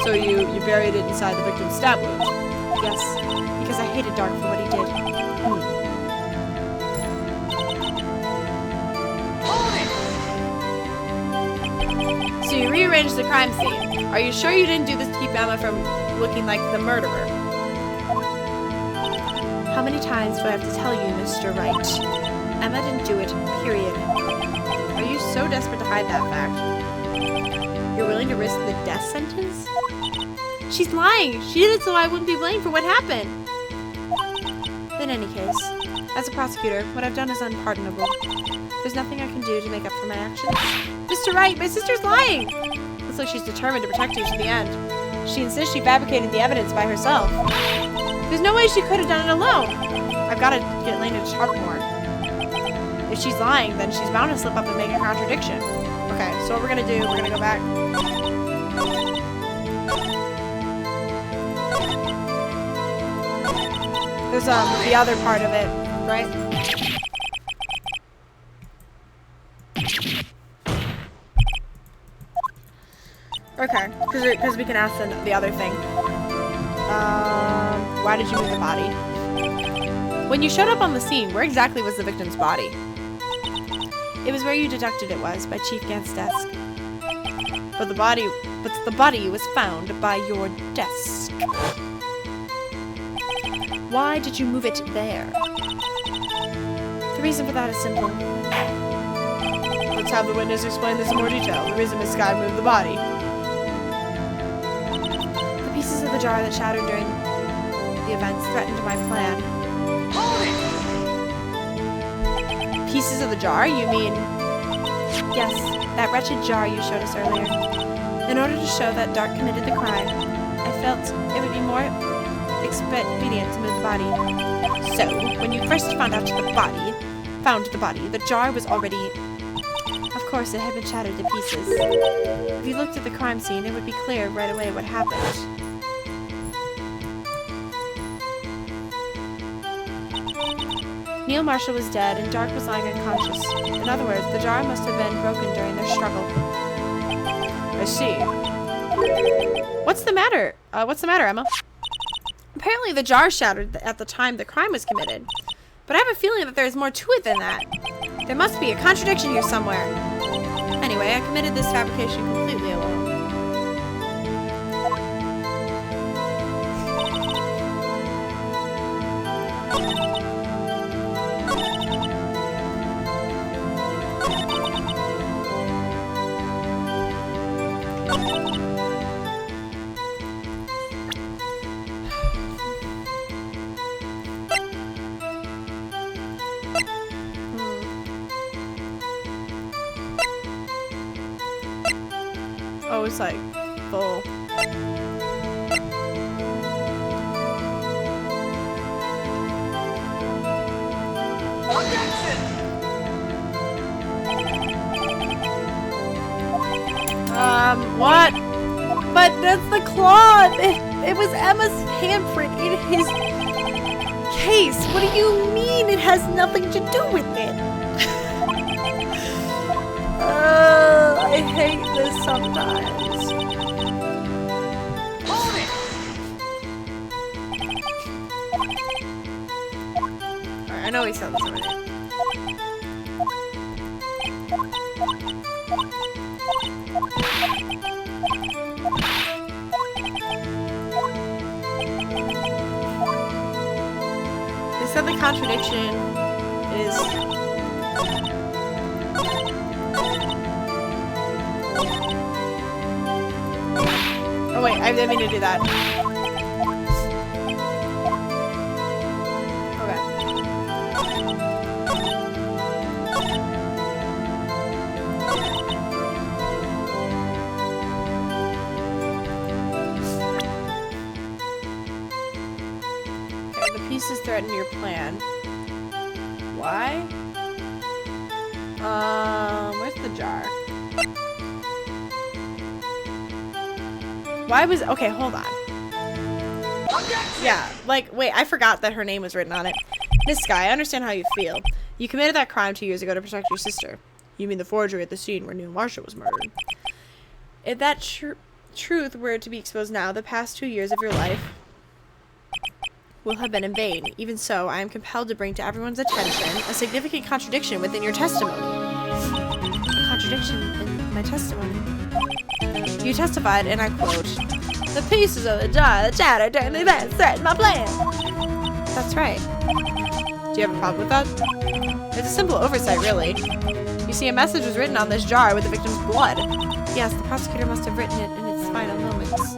So you buried it inside the victim's stab wound? Yes, because I hated Dark for what he did. So you rearranged the crime scene. Are you sure you didn't do this to keep Emma from looking like the murderer? How many times do I have to tell you, Mr. Wright? Emma didn't do it, period. Are you so desperate to hide that fact? You're willing to risk the death sentence? She's lying! She did it so I wouldn't be blamed for what happened! In any case, as a prosecutor, what I've done is unpardonable. There's nothing I can do to make up for my actions. Mr. Wright, my sister's lying! Looks like she's determined to protect you to the end. She insists she fabricated the evidence by herself. There's no way she could have done it alone. I've got to get Lena to talk more. If she's lying, then she's bound to slip up and make a contradiction. Okay, so what we're gonna do, we're gonna go back. There's the other part of it, right? Okay, because we can ask the other thing. Why did you move the body? When you showed up on the scene, where exactly was the victim's body? It was where you deducted it was, by Chief Gant's desk. But the body was found by your desk. Why did you move it there? The reason for that is simple. Let's have the witness explain this in more detail. The reason Miss Sky moved the body. The pieces of the jar that shattered during the events threatened my plan. Hold it! Pieces of the jar? You mean... Yes, that wretched jar you showed us earlier. In order to show that Dark committed the crime, I felt it would be more expedient to move the body. So, when you first found the body, the jar was already... Of course, it had been shattered to pieces. If you looked at the crime scene, it would be clear right away what happened. Neil Marshall was dead, and Dark was lying unconscious. In other words, the jar must have been broken during their struggle. I see. What's the matter? What's the matter, Emma? Apparently, the jar shattered at the time the crime was committed. But I have a feeling that there's more to it than that. There must be a contradiction here somewhere. Anyway, I committed this fabrication completely alone. Oh, it's like full. Objection! What? But that's the cloth! It was Emma's handprint in his case. What do you mean it has nothing to do with it? I hate this sometimes. Hold it! Alright, I know he said this already. They said the contradiction is... Oh wait, I didn't mean to do that. Okay. Okay, the pieces threaten your plan. Why? Where's the jar? Why was... Okay, hold on. Objection! Yeah, like, wait, I forgot that her name was written on it. Miss Sky, I understand how you feel. You committed that crime 2 years ago to protect your sister. You mean the forgery at the scene where Neil Marshall was murdered. If that truth were to be exposed now, the past 2 years of your life will have been in vain. Even so, I am compelled to bring to everyone's attention a significant contradiction within your testimony. A contradiction in my testimony. You testified, and I quote, "The pieces of the jar that shattered during the events threatened my plan." That's right. Do you have a problem with that? It's a simple oversight, really. You see, a message was written on this jar with the victim's blood. Yes, the prosecutor must have written it in its final moments.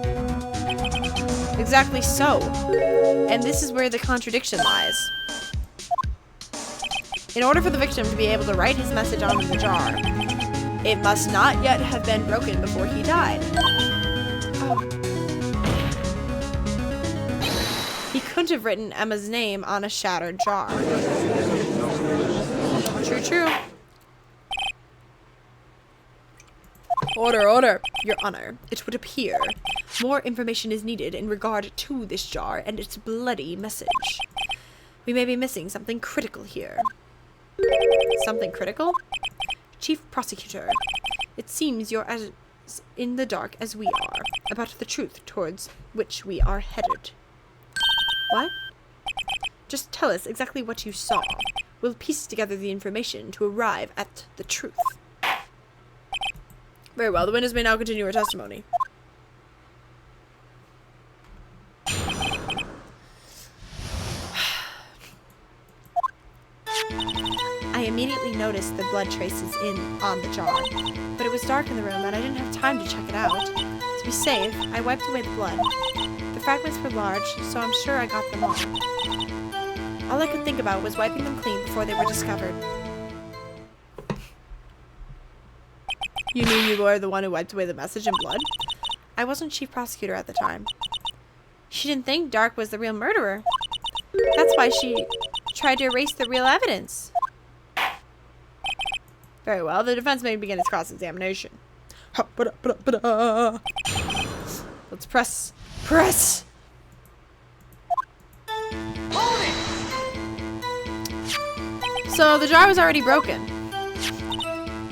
Exactly so. And this is where the contradiction lies. In order for the victim to be able to write his message onto the jar, it must not yet have been broken before he died. Oh. He couldn't have written Emma's name on a shattered jar. True, true. Order, order. Your Honor, it would appear more information is needed in regard to this jar and its bloody message. We may be missing something critical here. Something critical? Chief Prosecutor, it seems you're as in the dark as we are about the truth towards which we are headed. What? Just tell us exactly what you saw. We'll piece together the information to arrive at the truth. Very well. The witness may now continue her testimony. I immediately noticed the blood traces on the jar, but it was dark in the room and I didn't have time to check it out. To be safe, I wiped away the blood. The fragments were large, so I'm sure I got them all. All I could think about was wiping them clean before they were discovered. You knew you were the one who wiped away the message in blood? I wasn't chief prosecutor at the time. She didn't think Dark was the real murderer. That's why she tried to erase the real evidence. Very well, the defense may begin its cross-examination. Let's press. Press! Hold it! So the jar was already broken.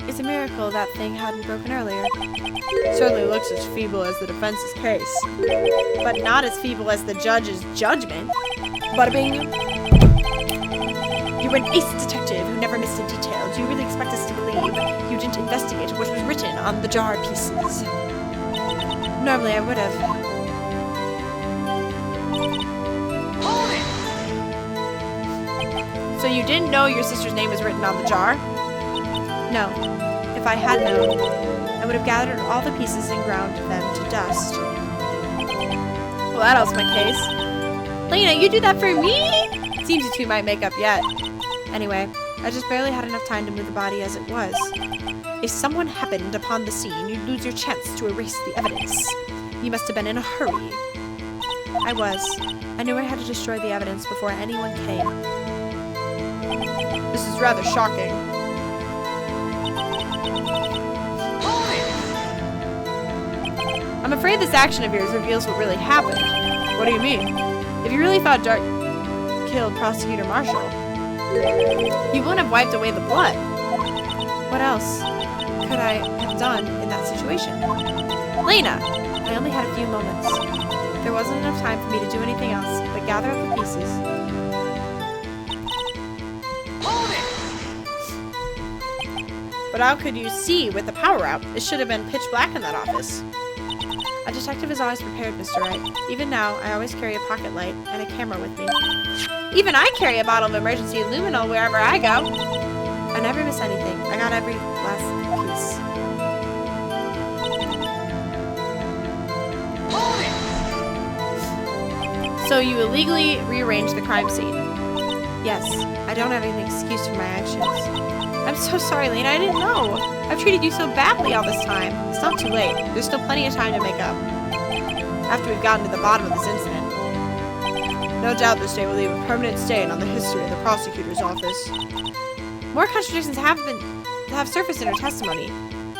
It's a miracle that thing hadn't broken earlier. It certainly looks as feeble as the defense's case. But not as feeble as the judge's judgment. Bada bing! You're an ace detective who never missed a detail. Do you really expect us to believe you didn't investigate what was written on the jar pieces? Normally I would have. Hold it! So you didn't know your sister's name was written on the jar? No. If I had known, I would have gathered all the pieces and ground them to dust. Well, that helps my case. Lena, you do that for me? Seems you two might make up yet. Anyway, I just barely had enough time to move the body as it was. If someone happened upon the scene, you'd lose your chance to erase the evidence. You must have been in a hurry. I was. I knew I had to destroy the evidence before anyone came. This is rather shocking. I'm afraid this action of yours reveals what really happened. What do you mean? If you really thought Dark killed Prosecutor Marshall, you wouldn't have wiped away the blood. What else could I have done in that situation? Lena! I only had a few moments. There wasn't enough time for me to do anything else but gather up the pieces. Hold it! But how could you see with the power out? It should have been pitch black in that office. A detective is always prepared, Mr. Wright. Even now, I always carry a pocket light and a camera with me. Even I carry a bottle of emergency luminol wherever I go. I never miss anything. I got every last piece. Hold it! So you illegally rearranged the crime scene? Yes. I don't have any excuse for my actions. I'm so sorry, Lena. I didn't know. I've treated you so badly all this time. It's not too late. There's still plenty of time to make up. After we've gotten to the bottom of this incident. No doubt this day will leave a permanent stain on the history of the prosecutor's office. More contradictions have surfaced in her testimony.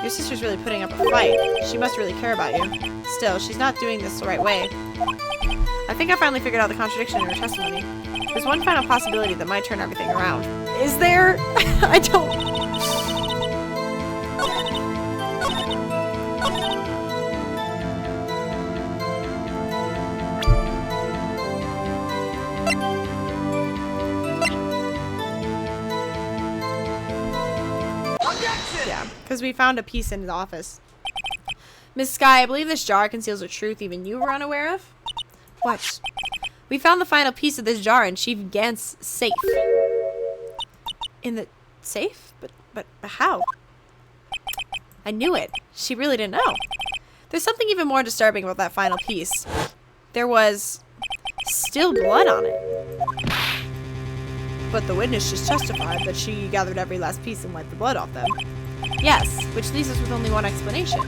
Your sister's really putting up a fight. She must really care about you. Still, she's not doing this the right way. I think I finally figured out the contradiction in her testimony. There's one final possibility that might turn everything around. Is there? I don't... Yeah, because we found a piece in the office. Miss Sky, I believe this jar conceals a truth even you were unaware of. What? We found the final piece of this jar in Chief Gant's safe. In the safe? But how? I knew it. She really didn't know. There's something even more disturbing about that final piece. There was still blood on it. But the witness just testified that she gathered every last piece and wiped the blood off them. Yes, which leaves us with only one explanation.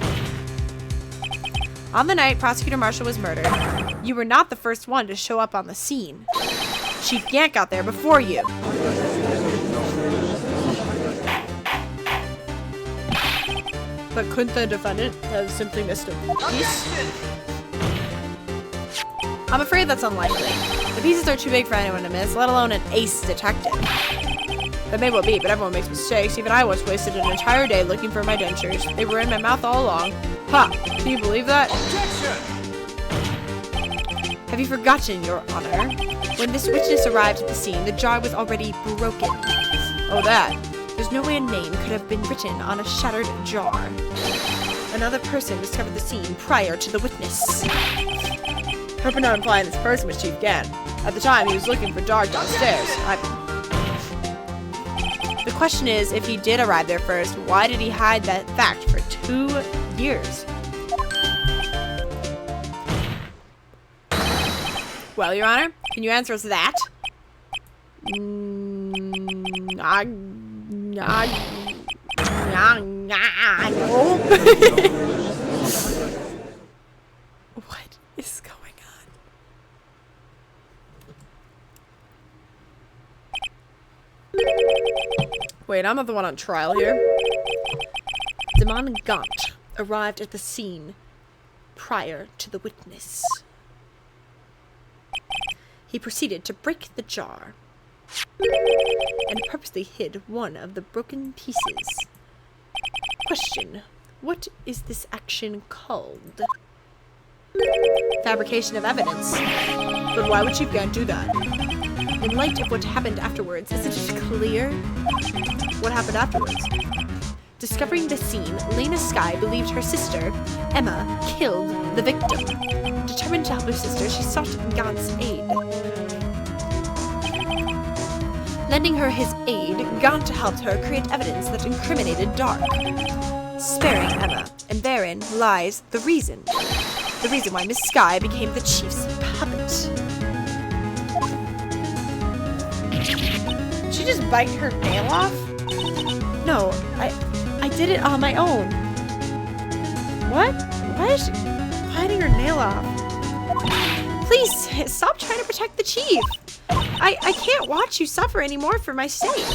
On the night Prosecutor Marshall was murdered, you were not the first one to show up on the scene. Chief Gant got there before you. But couldn't the defendant have simply missed a piece? Objection! I'm afraid that's unlikely. The pieces are too big for anyone to miss, let alone an ace detective. That may well be, but everyone makes mistakes. Even I once wasted an entire day looking for my dentures. They were in my mouth all along. Ha! Can you believe that? Objection! Have you forgotten, Your Honor? When this witness arrived at the scene, the jar was already broken. Oh, that. There's no way a name could have been written on a shattered jar. Another person discovered the scene prior to the witness. Hope I'm not implying this person was Chief Gann. At the time, he was looking for Dark downstairs. The question is, if he did arrive there first, why did he hide that fact for 2 years? Well, Your Honor, can you answer us that? No. What is going on? Wait, I'm not the one on trial here. Damon Gaunt arrived at the scene prior to the witness. He proceeded to break the jar and purposely hid one of the broken pieces. Question: what is this action called? Fabrication of evidence. But why would Chief Gann do that? In light of what happened afterwards, isn't it clear? What happened afterwards? Discovering the scene, Lena Skye believed her sister, Emma, killed the victim. Determined to help her sister, she sought Gaunt's aid. Lending her his aid, Gaunt helped her create evidence that incriminated Dark. Sparing Emma, and therein lies the reason. The reason why Miss Skye became the Chief's puppet. Did she just bite her nail off? No, I did it on my own. What? Why is she biting her nail off? Please, stop trying to protect the Chief. I can't watch you suffer anymore for my sake.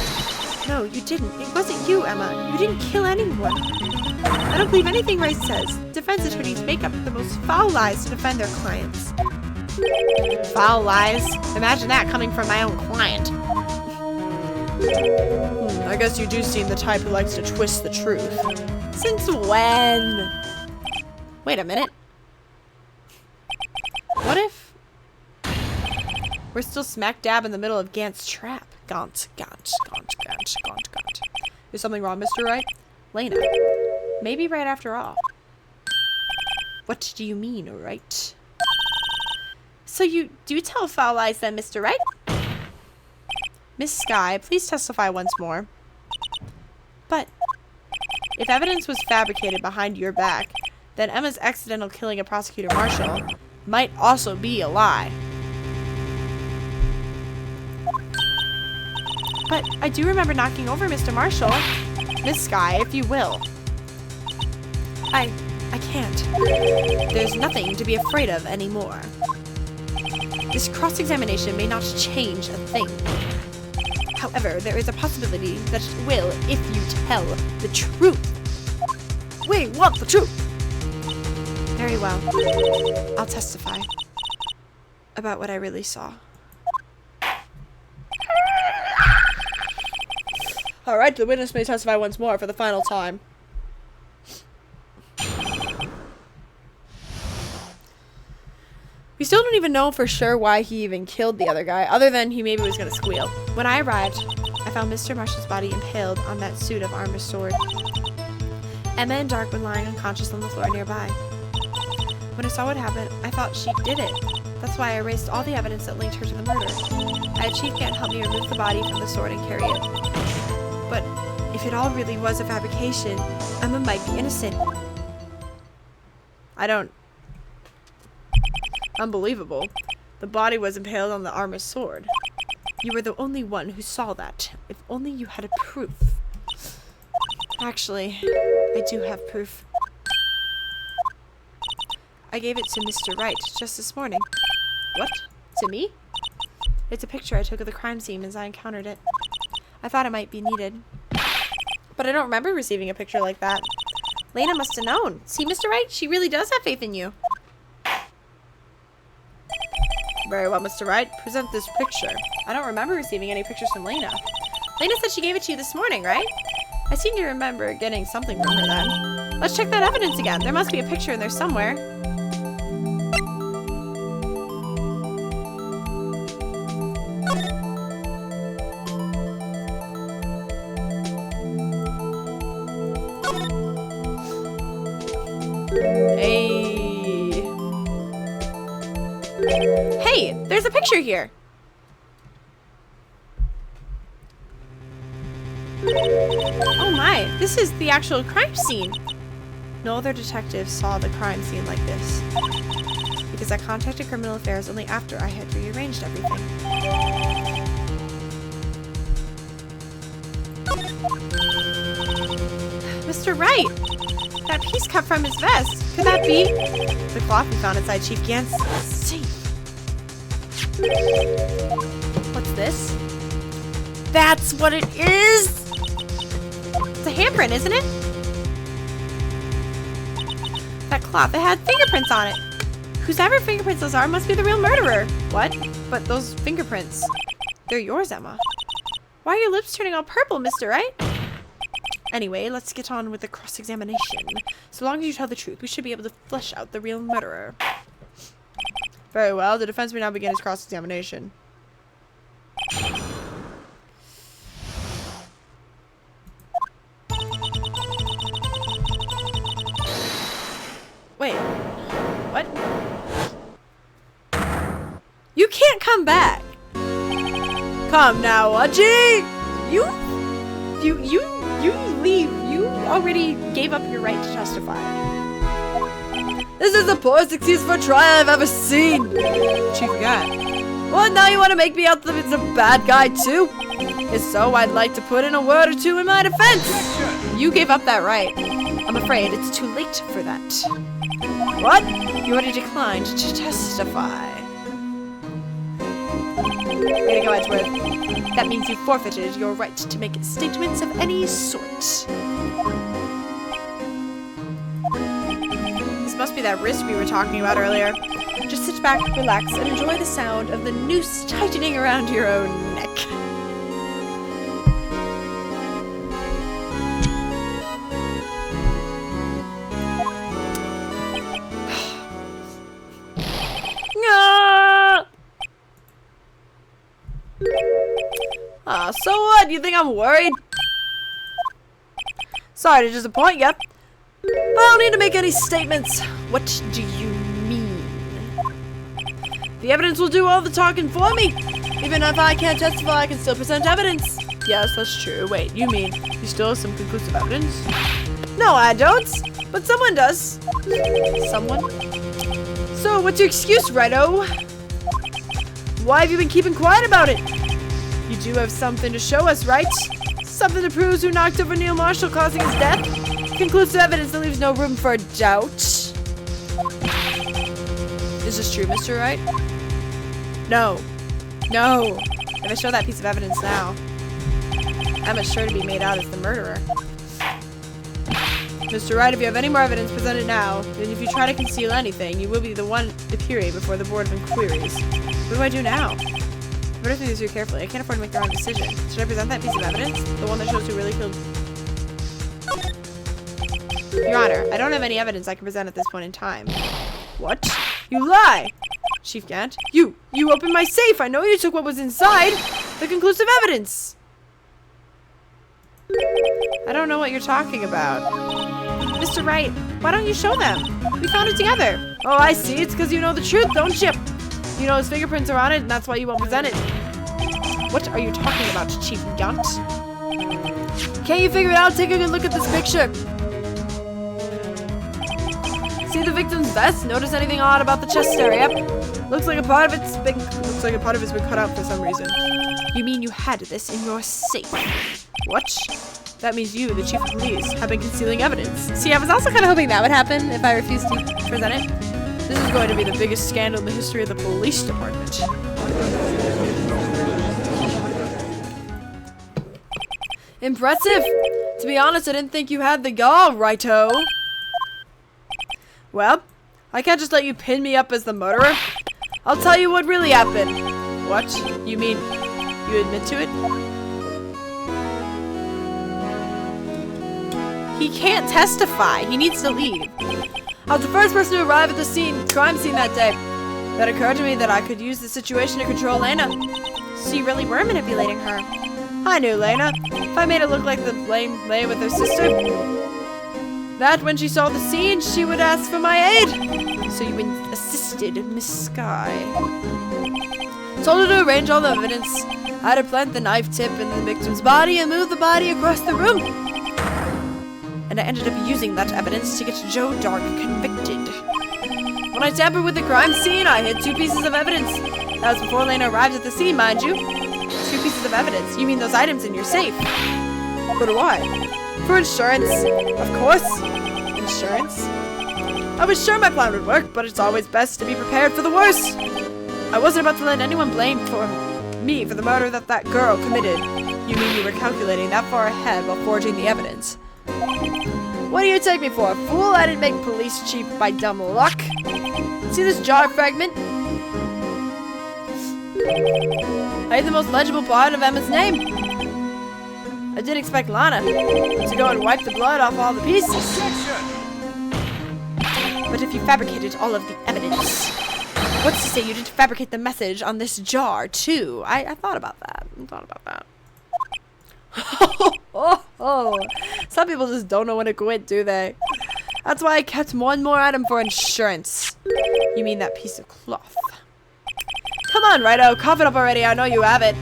No, you didn't. It wasn't you, Emma. You didn't kill anyone. I don't believe anything Rice says. Defense attorneys make up the most foul lies to defend their clients. Foul lies? Imagine that coming from my own client. I guess you do seem the type who likes to twist the truth. Since when? Wait a minute. What if we're still smack dab in the middle of Gant's trap? Gaunt. Is something wrong, Mr. Wright? Lena. Maybe right after all. What do you mean, Wright? So you do tell foul lies then, Mr. Wright? Miss Skye, please testify once more. But if evidence was fabricated behind your back, then Emma's accidental killing of Prosecutor Marshall might also be a lie. But I do remember knocking over Mr. Marshall. Miss Skye, if you will. I can't. There's nothing to be afraid of anymore. This cross-examination may not change a thing. However, there is a possibility that it will if you tell the truth. We want the truth! Very well. I'll testify about what I really saw. Alright, the witness may testify once more for the final time. We still don't even know for sure why he even killed the other guy, other than he maybe was gonna squeal. When I arrived, I found Mr. Marshall's body impaled on that suit of armor's sword. Emma and Dark were lying unconscious on the floor nearby. When I saw what happened, I thought she did it. That's why I erased all the evidence that linked her to the murder. I had Chief Gann help me remove the body from the sword and carry it. But if it all really was a fabrication, Emma might be innocent. Unbelievable. The body was impaled on the armor's sword. You were the only one who saw that. If only you had a proof. Actually, I do have proof. I gave it to Mr. Wright just this morning. What? To me? It's a picture I took of the crime scene as I encountered it. I thought it might be needed. But I don't remember receiving a picture like that. Lena must have known. See, Mr. Wright, she really does have faith in you. Very well, Mr. Wright. Present this picture. I don't remember receiving any pictures from Lena. Lena said she gave it to you this morning, right? I seem to remember getting something from her then. Let's check that evidence again. There must be a picture in there somewhere. Hey, there's a picture here. Oh my, this is the actual crime scene. No other detective saw the crime scene like this. Because I contacted Criminal Affairs only after I had rearranged everything. Mr. Wright! That piece cut from his vest. Could that be the cloth we found inside Chief Gant's safe? What's this? That's what it is! It's a handprint, isn't it? That cloth, it had fingerprints on it. Whosever fingerprints those are must be the real murderer. What? But those fingerprints, they're yours, Emma. Why are your lips turning all purple, Mr. Wright? Anyway, let's get on with the cross-examination. So long as you tell the truth, we should be able to flesh out the real murderer. Very well, the defense may now begin its cross-examination. Wait, what? You can't come back! Come now, Aji! You leave. You already gave up your right to testify. This is the poorest excuse for a trial I've ever seen. Chief Gat. Well, now you want to make me out as a bad guy too? If so, I'd like to put in a word or two in my defense. You gave up that right. I'm afraid it's too late for that. What? You already declined to testify. Way to go, Edgeworth. That means you forfeited your right to make statements of any sort. This must be that wrist we were talking about earlier. Just sit back, relax, and enjoy the sound of the noose tightening around your own neck. So what? You think I'm worried? Sorry to disappoint you. But I don't need to make any statements. What do you mean? The evidence will do all the talking for me. Even if I can't testify, I can still present evidence. Yes, that's true. Wait, you mean you still have some conclusive evidence? No, I don't. But someone does. Someone? So, what's your excuse, Righto? Why have you been keeping quiet about it? You do have something to show us, right? Something to prove who knocked over Neil Marshall, causing his death? Conclusive evidence that leaves no room for doubt. Is this true, Mr. Wright? No. No. If I show that piece of evidence now, Emma's sure to be made out as the murderer. Mr. Wright, if you have any more evidence, present it now. And if you try to conceal anything, you will be the one to appear before the Board of Inquiries. What do I do now? I better think this through carefully. I can't afford to make the wrong decision. Should I present that piece of evidence? The one that shows who really killed... Your Honor, I don't have any evidence I can present at this point in time. What? You lie! Chief Gant, you opened my safe! I know you took what was inside! The conclusive evidence! I don't know what you're talking about. Mr. Wright, why don't you show them? We found it together. Oh, I see. It's because you know the truth, don't you? You know his fingerprints are on it, and that's why you won't present it. What are you talking about, Chief Gant? Can't you figure it out? Take a good look at this picture. See the victim's vest? Notice anything odd about the chest area? Looks like a part of it's been cut out for some reason. You mean you had this in your safe? What? That means you, the chief of police, have been concealing evidence. See, I was also kind of hoping that would happen if I refused to present it. This is going to be the biggest scandal in the history of the police department. Impressive! To be honest, I didn't think you had the gall, righto. Well, I can't just let you pin me up as the murderer. I'll tell you what really happened. What? You mean you admit to it? He can't testify. He needs to leave. I was the first person to arrive at the crime scene that day. That occurred to me that I could use the situation to control Lena. So you really were manipulating her. I knew Lena. If I made it look like the blame lay with her sister, that when she saw the scene, she would ask for my aid. So you assisted Miss Sky. Told her to arrange all the evidence. I had her plant the knife tip in the victim's body and move the body across the room. And I ended up using that evidence to get Joe Dark convicted. When I tampered with the crime scene, I hid 2 pieces of evidence. That was before Lena arrived at the scene, mind you. 2 pieces of evidence? You mean those items in your safe? But why? For insurance. Of course. Insurance? I was sure my plan would work, but it's always best to be prepared for the worst. I wasn't about to let anyone blame me for the murder that girl committed. You mean you were calculating that far ahead while forging the evidence? What do you take me for? A fool? I didn't make police chief by dumb luck. See this jar fragment? I hid the most legible part of Emma's name. I didn't expect Lana to go and wipe the blood off all the pieces. But if you fabricated all of the evidence, what's to say you didn't fabricate the message on this jar, too? I thought about that. Some people just don't know when to quit, do they? That's why I kept one more item for insurance. You mean that piece of cloth? Come on, Righto, cough it up already. I know you have it.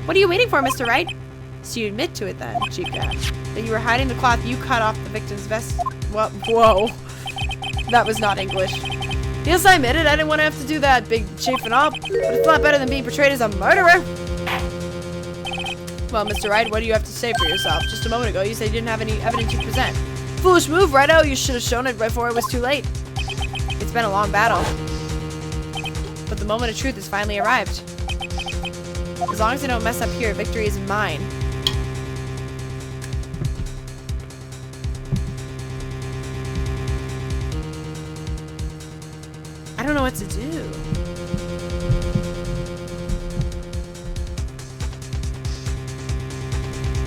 What are you waiting for, Mr. Wright? So you admit to it then, Chica, that you were hiding the cloth you cut off the victim's vest. Well, whoa. That was not English. Yes, I admit it. I didn't want to have to do that, big chief and all. But it's a lot better than being portrayed as a murderer. Well, Mr. Wright, what do you have to say for yourself? Just a moment ago, you said you didn't have any evidence to present. Foolish move, Righto. You should have shown it before it was too late. It's been a long battle. But the moment of truth has finally arrived. As long as I don't mess up here, victory is mine. I don't know what to do.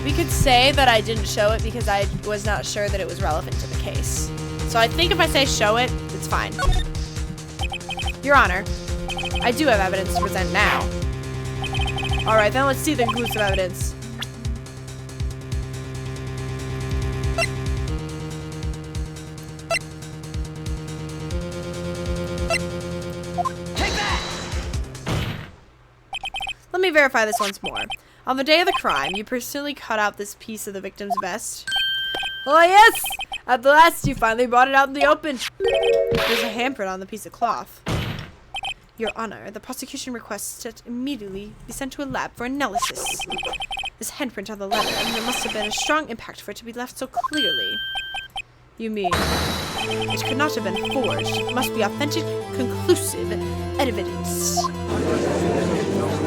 We could say that I didn't show it because I was not sure that it was relevant to the case. So I think if I say show it, it's fine. Your Honor, I do have evidence to present now. Alright, then let's see the conclusive evidence. Take that! Let me verify this once more. On the day of the crime, you personally cut out this piece of the victim's vest. Oh yes! At the last, you finally brought it out in the open. There's a handprint on the piece of cloth. Your Honor, the prosecution requests that it immediately be sent to a lab for analysis. This handprint on the leather, and there must have been a strong impact for it to be left so clearly. You mean, it could not have been forged. It must be authentic, conclusive evidence.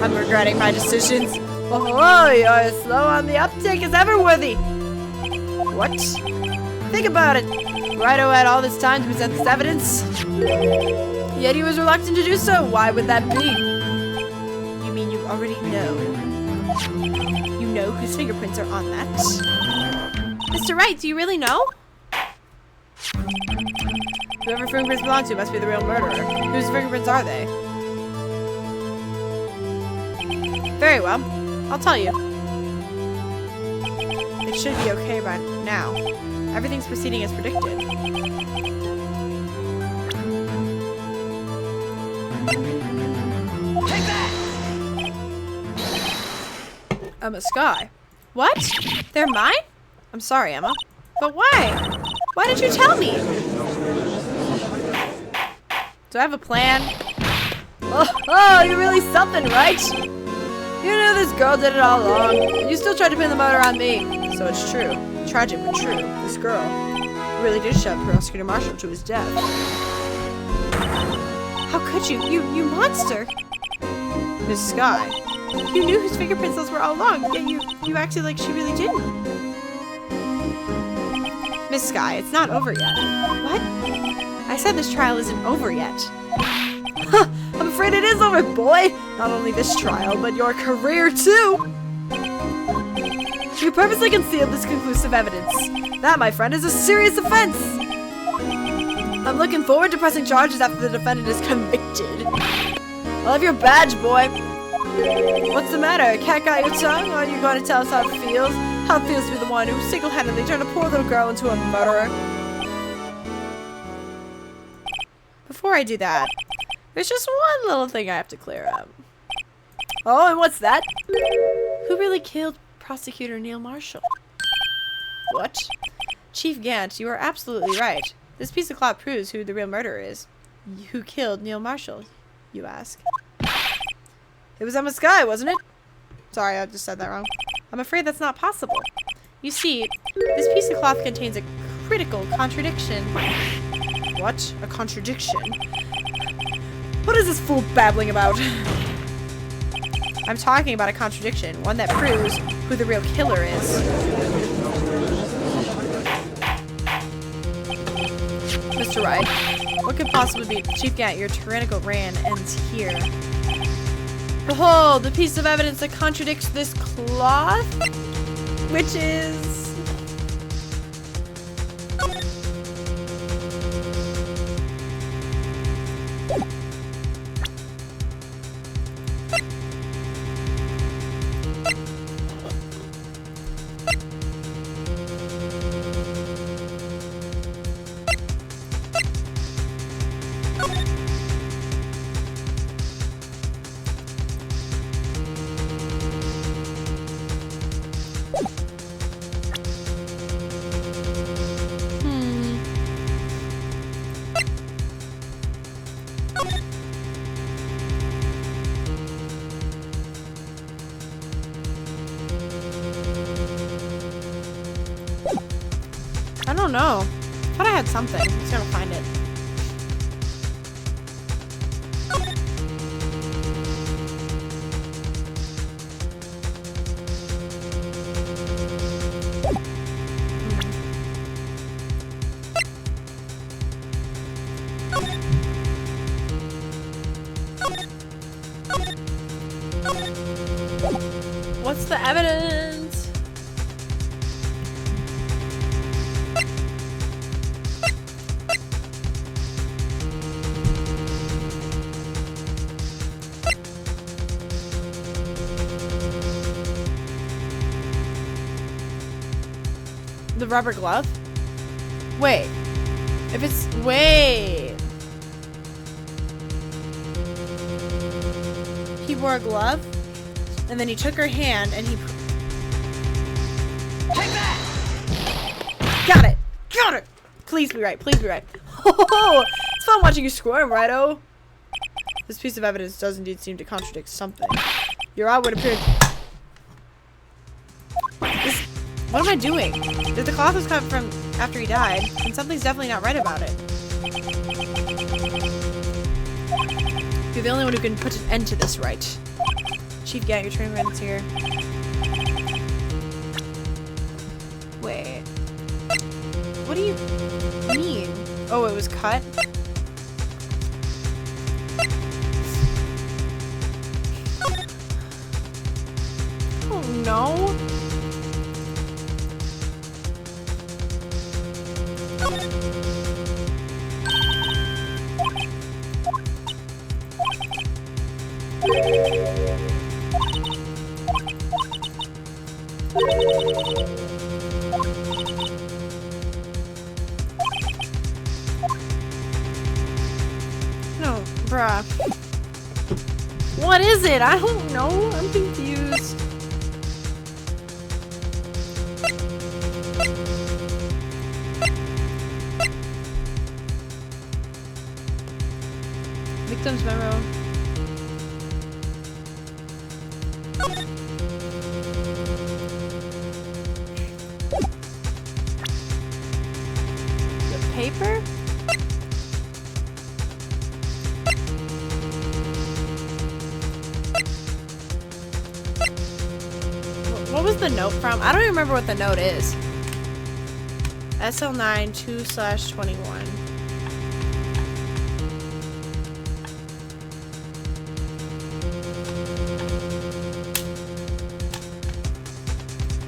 I'm regretting my decisions. Oh, you're slow on the uptake as ever, Worthy. What? Think about it. Righto had all this time to present this evidence. Yet he was reluctant to do so. Why would that be? You mean you already know? You know whose fingerprints are on that? Mr. Wright, do you really know? Whoever fingerprints belong to must be the real murderer. Whose fingerprints are they? Very well. I'll tell you. It should be okay right now. Everything's proceeding as predicted. Take that! Emma Sky. What? They're mine? I'm sorry, Emma. But why? Why didn't you tell me? Do I have a plan? Oh, you're really something, right? You knew this girl did it all along. And you still tried to pin the murder on me. So it's true. Tragic but true. This girl really did shove Prosecutor Marshall to his death. How could you? You monster! Miss Sky. You knew whose fingerprints those were all along, yet you acted like she really didn't. Miss Sky, it's not over yet. What? I said this trial isn't over yet. Huh, I'm afraid it is over, boy. Not only this trial, but your career, too. You purposely concealed this conclusive evidence. That, my friend, is a serious offense. I'm looking forward to pressing charges after the defendant is convicted. I'll have your badge, boy. What's the matter? Cat got your tongue? Or are you going to tell us how it feels? How it feels to be the one who single-handedly turned a poor little girl into a murderer? Before I do that, there's just one little thing I have to clear up. Oh, and what's that? Who really killed Prosecutor Neil Marshall? What? Chief Gant, you are absolutely right. This piece of cloth proves who the real murderer is. Who killed Neil Marshall, you ask? It was Emma Sky, wasn't it? Sorry, I just said that wrong. I'm afraid that's not possible. You see, this piece of cloth contains a critical contradiction. What? A contradiction? What is this fool babbling about? I'm talking about a contradiction, one that proves who the real killer is. Mr. Wright, what could possibly be? Chief Gant, your tyrannical reign ends here. Behold, the piece of evidence that contradicts this cloth, which is... I don't know. I thought I had something. I'm just gonna find it. What's the evidence? The rubber glove? Wait. If it's... Wait. He wore a glove? And then he took her hand and he... Take that! Got it! Got it! Please be right. Please be right. Oh, it's fun watching you squirm, righto? This piece of evidence does indeed seem to contradict something. Your eye would appear... What am I doing? If the cloth was cut from after he died, then something's definitely not right about it. You're the only one who can put an end to this, right? Chief Gant, your training is here. Wait. What do you mean? Oh, it was cut? Oh no. No, bruh. What is it? I don't know. I'm confused. Victim's memo. The paper? What was the note from? I don't even remember what the note is. SL9 2/21.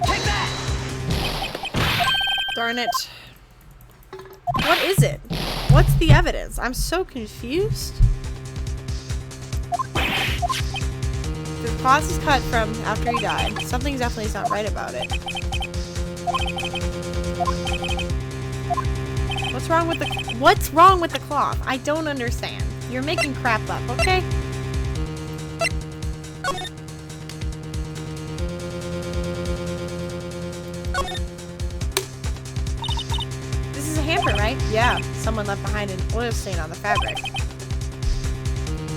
Take that! Darn it. What is it? What's the evidence? I'm so confused. The cloth is cut from after he died. Something definitely is not right about it. What's wrong with the cloth? I don't understand. You're making crap up, okay? This is a hamper, right? Yeah. Someone left behind an oil stain on the fabric.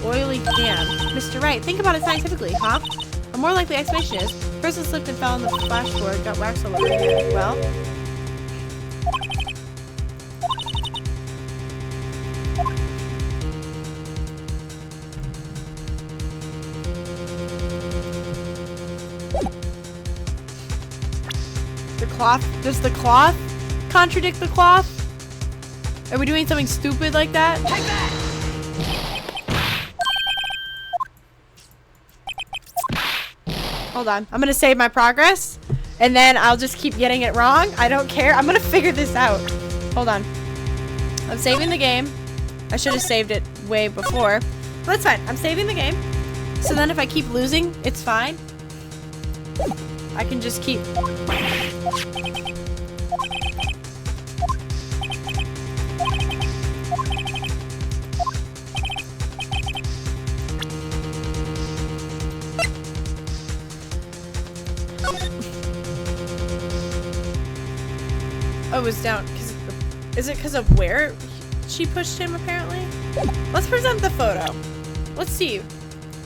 Oily can. Mr. Wright, think about it scientifically, huh? A more likely explanation is, the person slipped and fell on the flashboard, got wax all over it. Well, the cloth? Does the cloth contradict the cloth? Are we doing something stupid like that? Take that! Hold on. I'm gonna save my progress, and then I'll just keep getting it wrong. I don't care. I'm gonna figure this out. Hold on. I'm saving the game. I should have saved it way before. But that's fine. I'm saving the game. So then if I keep losing, it's fine. I can just keep... Oh, it was down. Is it because of where she pushed him, apparently? Let's present the photo. Let's see.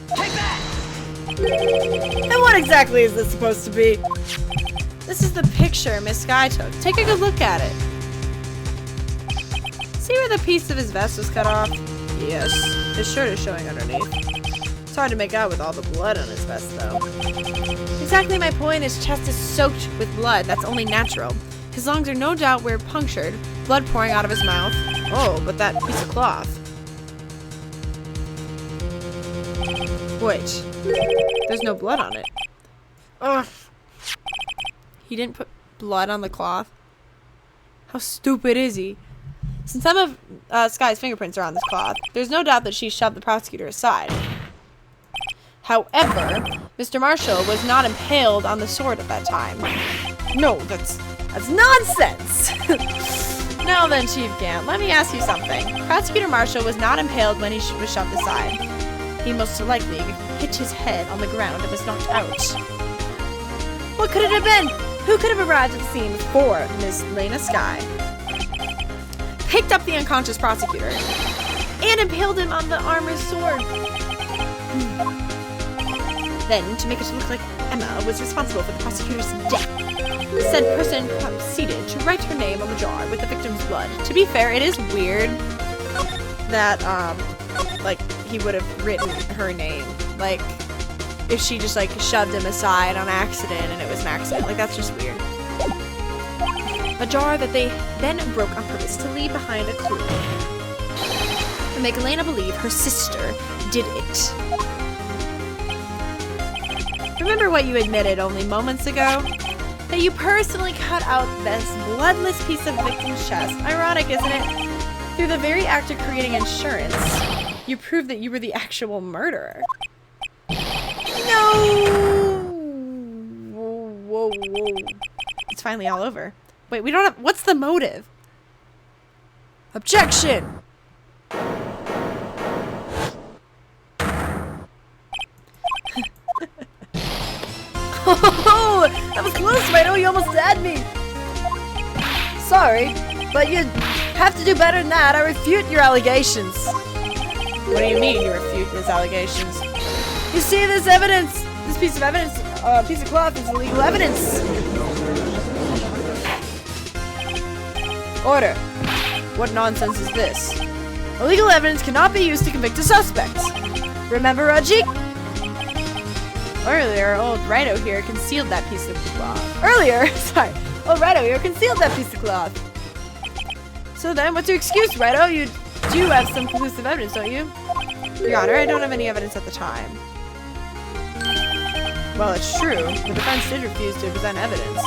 Take that! And what exactly is this supposed to be? This is the picture Miss Sky took. Take a good look at it. See where the piece of his vest was cut off? Yes. His shirt is showing underneath. It's hard to make out with all the blood on his vest, though. Exactly my point. His chest is soaked with blood. That's only natural. His lungs are no doubt were punctured, blood pouring out of his mouth. Oh, but that piece of cloth. Wait. There's no blood on it. Ugh. He didn't put blood on the cloth? How stupid is he? Since some of Sky's fingerprints are on this cloth, there's no doubt that she shoved the prosecutor aside. However, Mr. Marshall was not impaled on the sword at that time. No, that's nonsense! Now then, Chief Gant, let me ask you something. Prosecutor Marshall was not impaled when he was shoved aside. He most likely hit his head on the ground and was knocked out. What could it have been? Who could have arrived at the scene before Miss Lena Sky? Picked up the unconscious prosecutor and impaled him on the armor's sword. Then, to make it look like Emma was responsible for the prosecutor's death, said person proceeded to write her name on the jar with the victim's blood. To be fair, it is weird that, like, he would have written her name. Like, if she just, like, shoved him aside on accident and it was an accident. Like, that's just weird. A jar that they then broke on purpose to leave behind a clue. And make Elena believe her sister did it. Remember what you admitted only moments ago? That you personally cut out this bloodless piece of victim's chest. Ironic, isn't it? Through the very act of creating insurance, you proved that you were the actual murderer. No! Whoa. It's finally all over. Wait, we don't have... What's the motive? Objection! Oh, that was close, Rito. You almost had me. Sorry, but you have to do better than that. I refute your allegations. What do you mean you refute his allegations? You see this evidence? This piece of evidence, piece of cloth is illegal evidence. Order. What nonsense is this? Illegal evidence cannot be used to convict a suspect. Remember, Raji? Earlier, old Rito here concealed that piece of cloth. Old Rito here concealed that piece of cloth. So then, what's your excuse, Righto? You do have some conclusive evidence, don't you? Your Honor, I don't have any evidence at the time. Well, it's true. The defense did refuse to present evidence.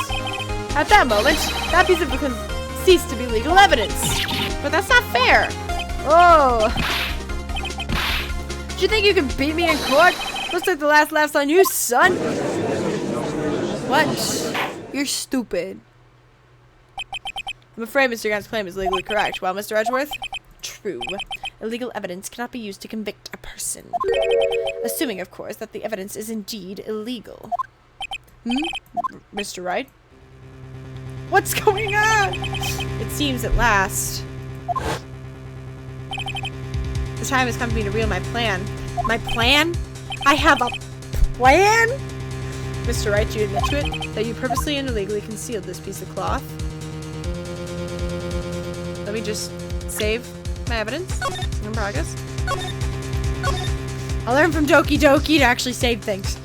At that moment, that piece of evidence ceased to be legal evidence. But that's not fair. Oh. Do you think you can beat me in court? Looks like the last laugh's on you, son. What? You're stupid. I'm afraid Mr. Gant's claim is legally correct. Well, Mr. Edgeworth? True. Illegal evidence cannot be used to convict a person. Assuming, of course, that the evidence is indeed illegal. Mr. Wright? What's going on? It seems at last. The time has come for me to reveal my plan. My plan? I have a plan? Mr. Wright, do you admit to it? That you purposely and illegally concealed this piece of cloth? Let me just save my evidence in progress. I'll learn from Doki Doki to actually save things.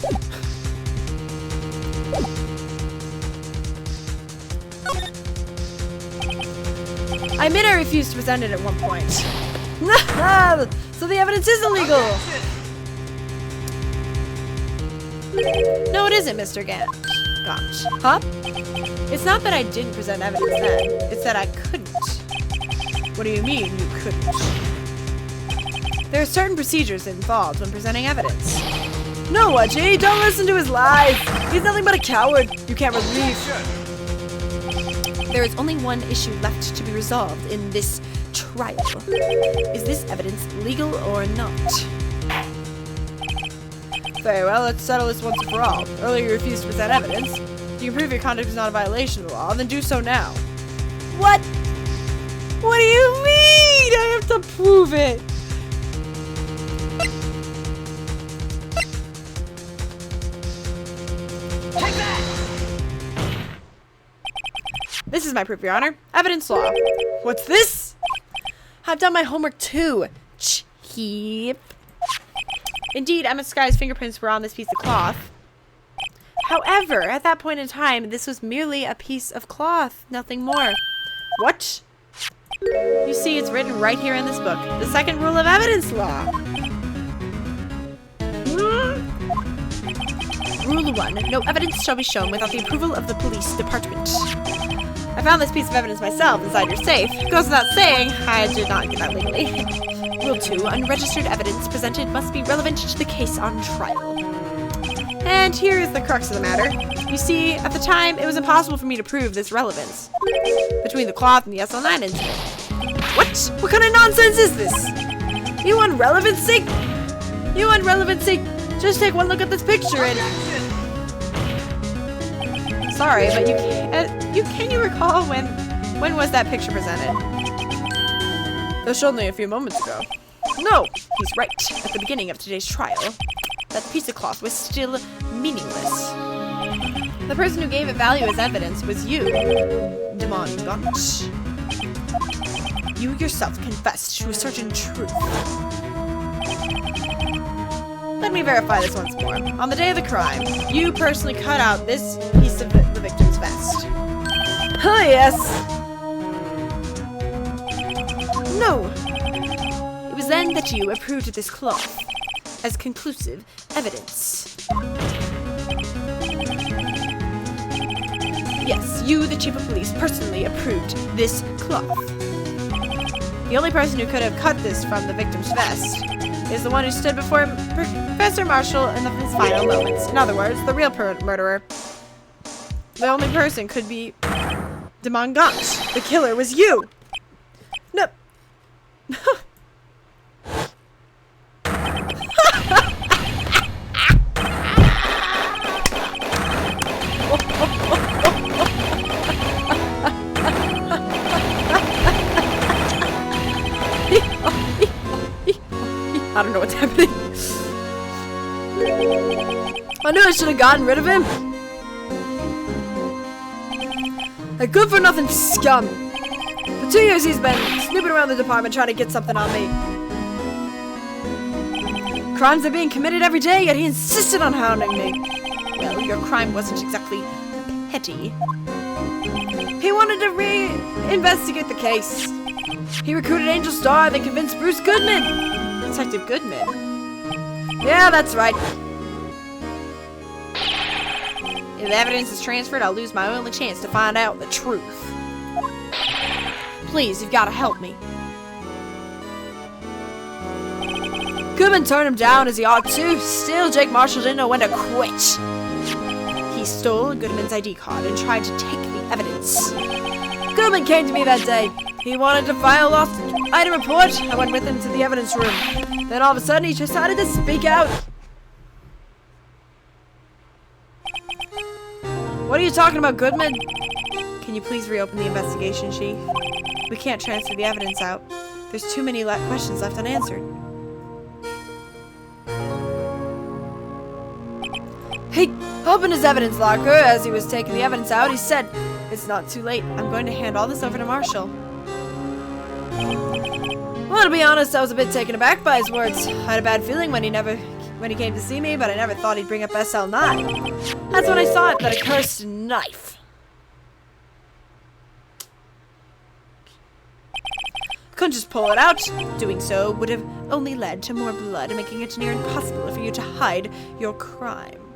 I admit I refused to present it at one point. So the evidence is illegal! No, it isn't, Mr. Gant. Gosh. Huh? It's not that I didn't present evidence then. It's that I couldn't. What do you mean, you couldn't? There are certain procedures involved when presenting evidence. No, Wudgie, don't listen to his lies. He's nothing but a coward. You can't believe. There is only one issue left to be resolved in this trial. Is this evidence legal or not? Very well, let's settle this once and for all. Earlier you refused to present evidence. If you can prove your conduct is not a violation of the law, then do so now. What? What do you mean? I have to prove it. Take that! This is my proof, Your Honor. Evidence law. What's this? I've done my homework too. Cheap. Indeed, Emma Sky's fingerprints were on this piece of cloth. However, at that point in time, this was merely a piece of cloth, nothing more. What? You see, it's written right here in this book. The second rule of evidence law. Rule 1. No evidence shall be shown without the approval of the police department. I found this piece of evidence myself inside your safe. Goes without saying, I did not get that legally. Rule 2. Unregistered evidence presented must be relevant to the case on trial. And here is the crux of the matter. You see, at the time, it was impossible for me to prove this relevance between the cloth and the SL9 incident. What? What kind of nonsense is this? You want relevancy? You want relevancy? Just take one look at this picture and... Sorry, but can you recall when was that picture presented? It was only a few moments ago. No, he's right. At the beginning of today's trial, that piece of cloth was still meaningless. The person who gave it value as evidence was you, Demon Gunch. You yourself confessed to a certain truth. Let me verify this once more. On the day of the crime, you personally cut out this piece of the victim's vest. Oh, yes. No. It was then that you approved this cloth as conclusive evidence. Yes, you, the chief of police, personally approved this cloth. The only person who could have cut this from the victim's vest is the one who stood before Professor Marshall in his final moments. In other words, the real murderer. The only person could be Demon Gaunt. The killer was you! No. I don't know what's happening. I knew I should have gotten rid of him. A good-for-nothing scum. For 2 years he's been snooping around the department trying to get something on me. Crimes are being committed every day, yet he insisted on hounding me. Well, your crime wasn't exactly petty. He wanted to re-investigate the case. He recruited Angel Star, then convinced Bruce Goodman. Detective Goodman? Yeah, that's right. If the evidence is transferred, I'll lose my only chance to find out the truth. Please, you've got to help me. Goodman turned him down as he ought to. Still, Jake Marshall didn't know when to quit. He stole Goodman's ID card and tried to take the evidence. Goodman came to me that day. He wanted to file a lost item report. I went with him to the evidence room. Then all of a sudden, he decided to speak out. What are you talking about, Goodman? Can you please reopen the investigation, Chief? We can't transfer the evidence out. There's too many questions left unanswered. He opened his evidence locker. As he was taking the evidence out, he said, "It's not too late. I'm going to hand all this over to Marshall." Well, to be honest, I was a bit taken aback by his words. I had a bad feeling when he came to see me, but I never thought he'd bring up SL9. That's when I saw it, that accursed knife. I couldn't just pull it out. Doing so would have only led to more blood, making it near impossible for you to hide your crime.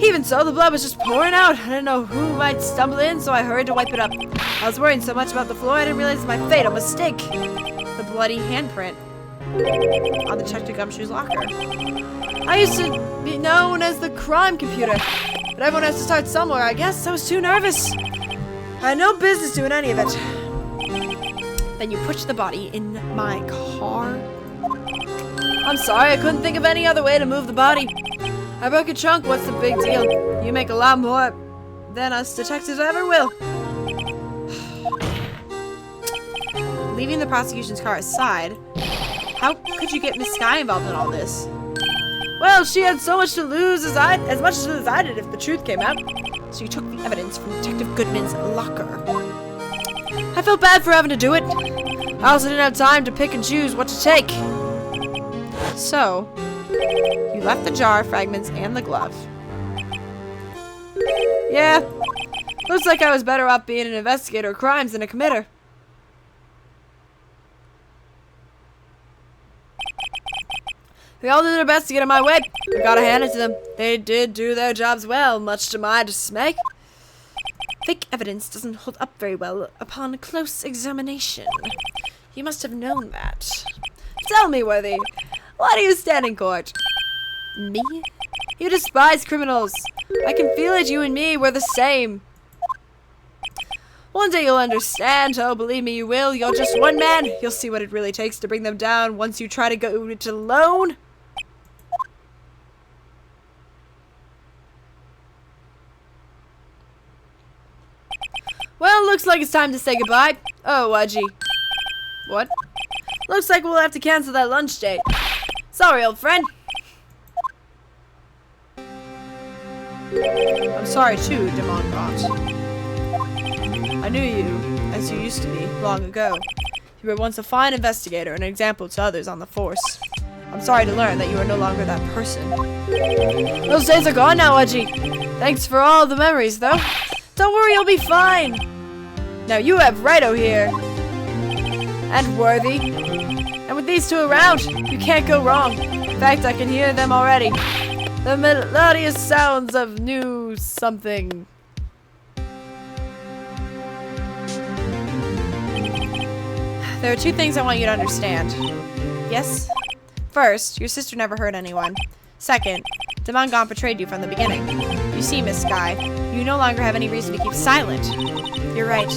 Even so, the blood was just pouring out. I didn't know who might stumble in, so I hurried to wipe it up. I was worrying so much about the floor, I didn't realize my fatal mistake. The bloody handprint on the Detective Gumshoe's locker. I used to be known as the crime computer, but everyone has to start somewhere. I guess I was too nervous. I had no business doing any of it. Then you pushed the body in my car. I'm sorry, I couldn't think of any other way to move the body. I broke a chunk, what's the big deal? You make a lot more than us detectives ever will. Leaving the prosecution's car aside, how could you get Miss Sky involved in all this? Well, she had so much to lose as much to lose as I did if the truth came out. So you took the evidence from Detective Goodman's locker. I felt bad for having to do it. I also didn't have time to pick and choose what to take. So, you left the jar, fragments, and the glove. Yeah, looks like I was better off being an investigator of crimes than a committer. They all did their best to get in my way. I gotta hand it to them. They did do their jobs well, much to my dismay. Fake evidence doesn't hold up very well upon close examination. You must have known that. Tell me, Worthy, why do you stand in court? Me? You despise criminals. I can feel it, you and me, we're the same. One day you'll understand. Oh, believe me, you will. You're just one man. You'll see what it really takes to bring them down once you try to go it alone. Well, looks like it's time to say goodbye. Oh, Wudgie. What? Looks like we'll have to cancel that lunch date. Sorry, old friend. I'm sorry too, Demongant. I knew you, as you used to be, long ago. You were once a fine investigator and an example to others on the force. I'm sorry to learn that you are no longer that person. Those days are gone now, Wudgie. Thanks for all the memories, though. Don't worry, you'll be fine. Now you have Righto here. And Worthy. And with these two around, you can't go wrong. In fact, I can hear them already. The melodious sounds of new something. There are two things I want you to understand. Yes? First, your sister never hurt anyone. Second, Demongant betrayed you from the beginning. You see, Miss Sky, you no longer have any reason to keep silent. You're right.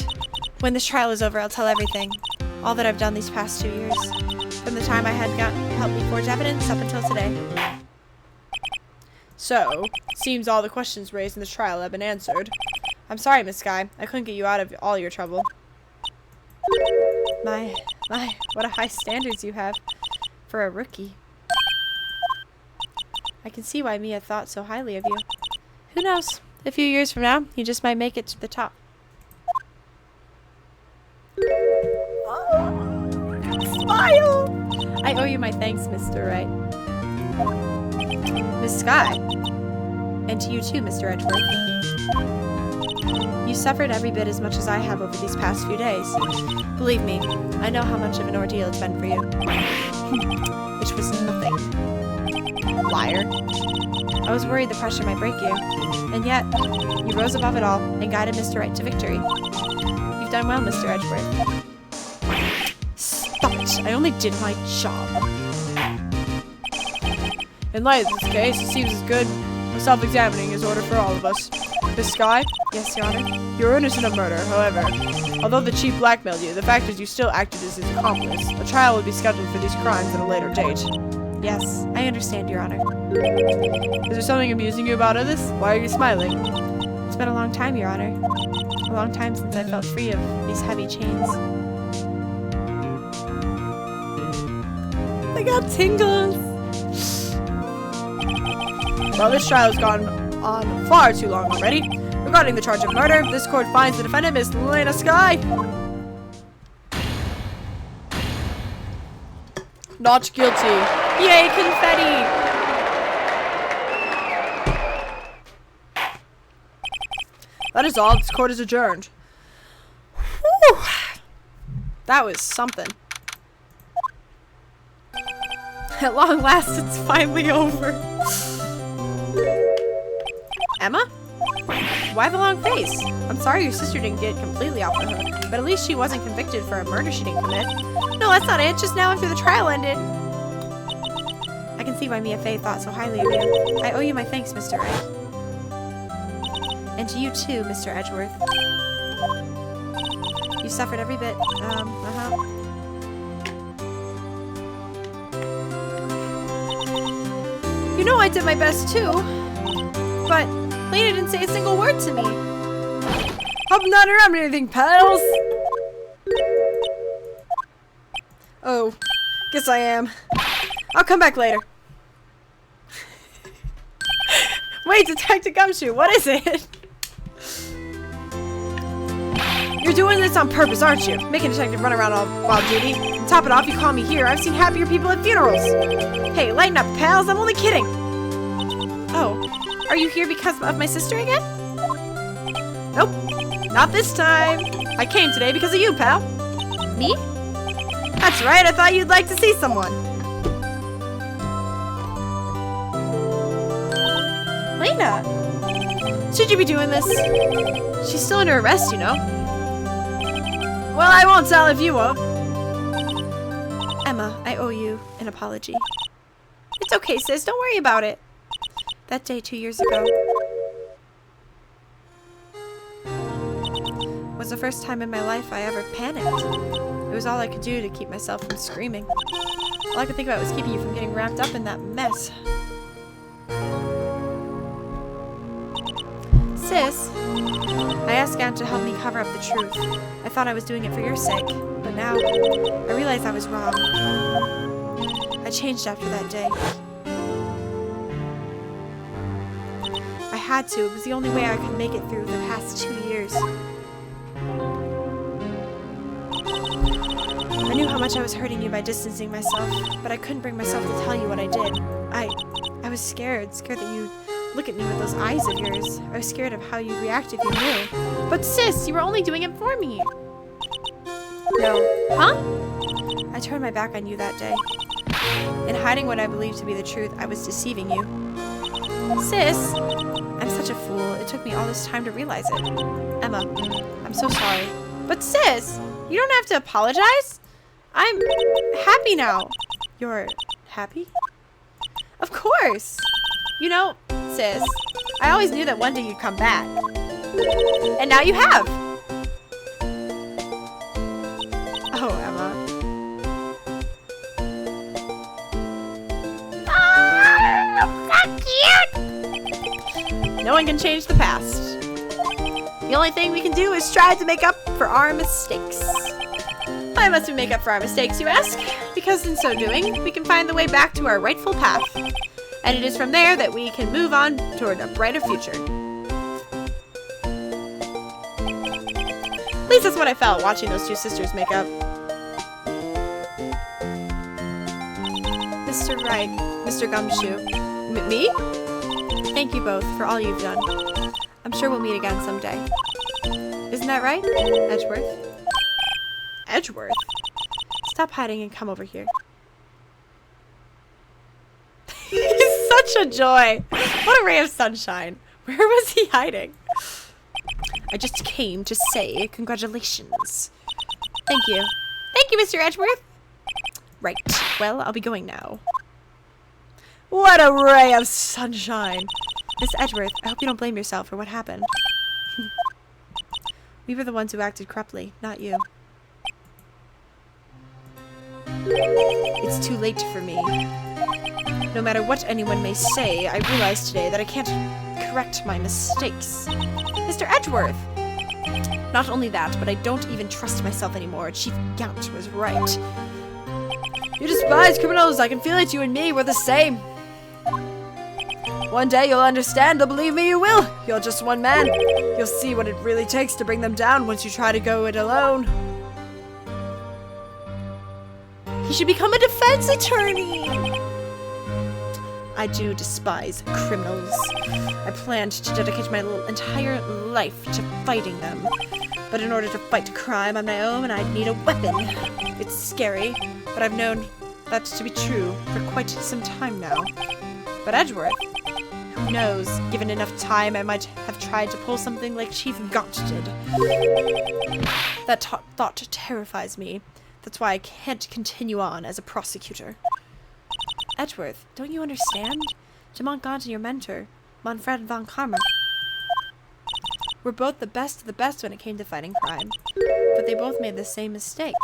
When this trial is over, I'll tell everything. All that I've done these past 2 years. From the time I had helped me forge evidence up until today. So, seems all the questions raised in the trial have been answered. I'm sorry, Miss Sky. I couldn't get you out of all your trouble. My, what a high standards you have for a rookie. I can see why Mia thought so highly of you. Who knows? A few years from now, you just might make it to the top. Oh, smile! I owe you my thanks, Mr. Wright. Miss Sky. And to you too, Mr. Edgeworth. You suffered every bit as much as I have over these past few days. Believe me, I know how much of an ordeal it's been for you. Which was nothing. Liar. I was worried the pressure might break you. And yet, you rose above it all and guided Mr. Right to victory. You've done well, Mr. Edgeworth. Stop it! I only did my job. In light of this case, it seems as good self-examining is ordered for all of us. Miss Skye? Yes, Your Honor? You're innocent of murder, however. Although the chief blackmailed you, the fact is you still acted as his accomplice. A trial will be scheduled for these crimes at a later date. Yes, I understand, Your Honor. Is there something amusing you about this? Why are you smiling? It's been a long time, Your Honor. A long time since I felt free of these heavy chains. I got tingles! Well, this trial has gone on far too long already. Regarding the charge of murder, this court finds the defendant, Miss Lena Skye, not guilty. Yay, confetti! That is all. This court is adjourned. Whew. That was something. At long last, it's finally over. Emma? Why the long face? I'm sorry your sister didn't get completely off the hook, but at least she wasn't convicted for a murder she didn't commit. No, that's not it. Just now after the trial ended. I can see why Mia Fey thought so highly of you. I owe you my thanks, Mr. Wright. And to you too, Mr. Edgeworth. You suffered every bit. You know I did my best too. But Lena didn't say a single word to me. I'm not around anything, pals. Oh, guess I am. I'll come back later. Wait, Detective Gumshoe, what is it? You're doing this on purpose, aren't you? Making a detective run around all wild duty. And top it off, you call me here. I've seen happier people at funerals. Hey, lighten up, pals. I'm only kidding. Oh, are you here because of my sister again? Nope, not this time. I came today because of you, pal. Me? That's right, I thought you'd like to see someone. Lena! Should you be doing this? She's still under arrest, you know. Well, I won't tell if you won't. Emma, I owe you an apology. It's okay, sis. Don't worry about it. That day 2 years ago was the first time in my life I ever panicked. It was all I could do to keep myself from screaming. All I could think about was keeping you from getting wrapped up in that mess. Sis, I asked Aunt to help me cover up the truth. I thought I was doing it for your sake, but now I realize I was wrong. I changed after that day. I had to. It was the only way I could make it through the past 2 years. I knew how much I was hurting you by distancing myself, but I couldn't bring myself to tell you what I did. I was scared that you'd look at me with those eyes of yours. I was scared of how you'd react if you knew. But sis, you were only doing it for me. No. Huh? I turned my back on you that day. In hiding what I believed to be the truth, I was deceiving you. Sis, I'm such a fool. It took me all this time to realize it. Emma, I'm so sorry. But sis, you don't have to apologize. I'm happy now. You're happy? Of course. You know, sis, I always knew that one day you'd come back. And now you have. Oh, Emma. Oh, so cute! No one can change the past. The only thing we can do is try to make up for our mistakes. Why must we make up for our mistakes, you ask? Because in so doing, we can find the way back to our rightful path. And it is from there that we can move on toward a brighter future. At least that's what I felt watching those two sisters make up. Mr. Wright, Mr. Gumshoe. Me? Thank you both for all you've done. I'm sure we'll meet again someday. Isn't that right, Edgeworth? Edgeworth? Stop hiding and come over here. He's such a joy. What a ray of sunshine. Where was he hiding? I just came to say congratulations. Thank you. Thank you, Mr. Edgeworth. Right. Well, I'll be going now. What a ray of sunshine. Miss Edgeworth, I hope you don't blame yourself for what happened. We were the ones who acted corruptly, not you. It's too late for me. No matter what anyone may say, I realize today that I can't correct my mistakes. Mr. Edgeworth! Not only that, but I don't even trust myself anymore. Chief Gount was right. You despise criminals. I can feel it. You and me, we're the same. One day you'll understand, and believe me, you will. You're just one man. You'll see what it really takes to bring them down once you try to go it alone. He should become a defense attorney. I do despise criminals. I planned to dedicate my entire life to fighting them. But in order to fight crime on my own, I'd need a weapon. It's scary, but I've known that to be true for quite some time now. But Edgeworth, who knows, given enough time, I might have tried to pull something like Chief Gaunt did. That thought terrifies me. That's why I can't continue on as a prosecutor. Edgeworth, don't you understand? Jamont Gaunt and your mentor, Manfred von Karma, were both the best of the best when it came to fighting crime. But they both made the same mistake.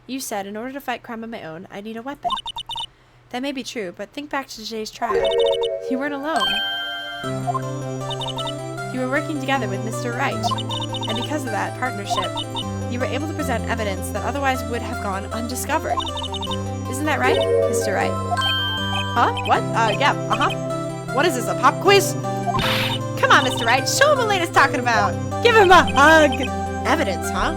You said, in order to fight crime on my own, I need a weapon. That may be true, but think back to today's trial. You weren't alone. You were working together with Mr. Wright, and because of that partnership, you were able to present evidence that otherwise would have gone undiscovered. Isn't that right, Mr. Wright? Huh? What? Yeah, uh-huh. What is this, a pop quiz? Come on, Mr. Wright, show him what Elena's talking about. Give him a hug. Evidence, huh?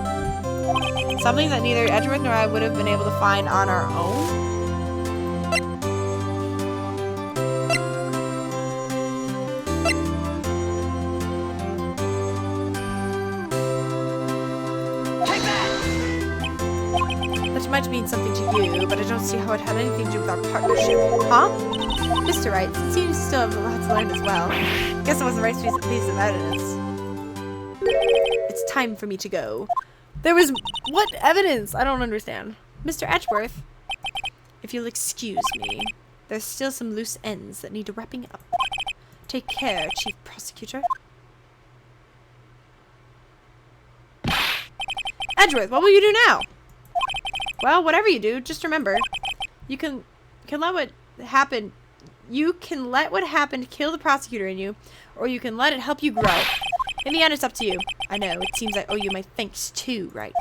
Something that neither Edgeworth nor I would have been able to find on our own? Might mean something to you, but I don't see how it had anything to do with our partnership. Huh? Mr. Wright, since you still have a lot to learn as well, guess it wasn't the right piece of evidence. It's time for me to go. There was... what evidence? I don't understand. Mr. Edgeworth, if you'll excuse me, there's still some loose ends that need wrapping up. Take care, Chief Prosecutor. Edgeworth, what will you do now? Well, whatever you do, just remember, you can let what happened. You can let what happened kill the prosecutor in you, or you can let it help you grow. In the end, it's up to you. I know, it seems I owe you my thanks too, right?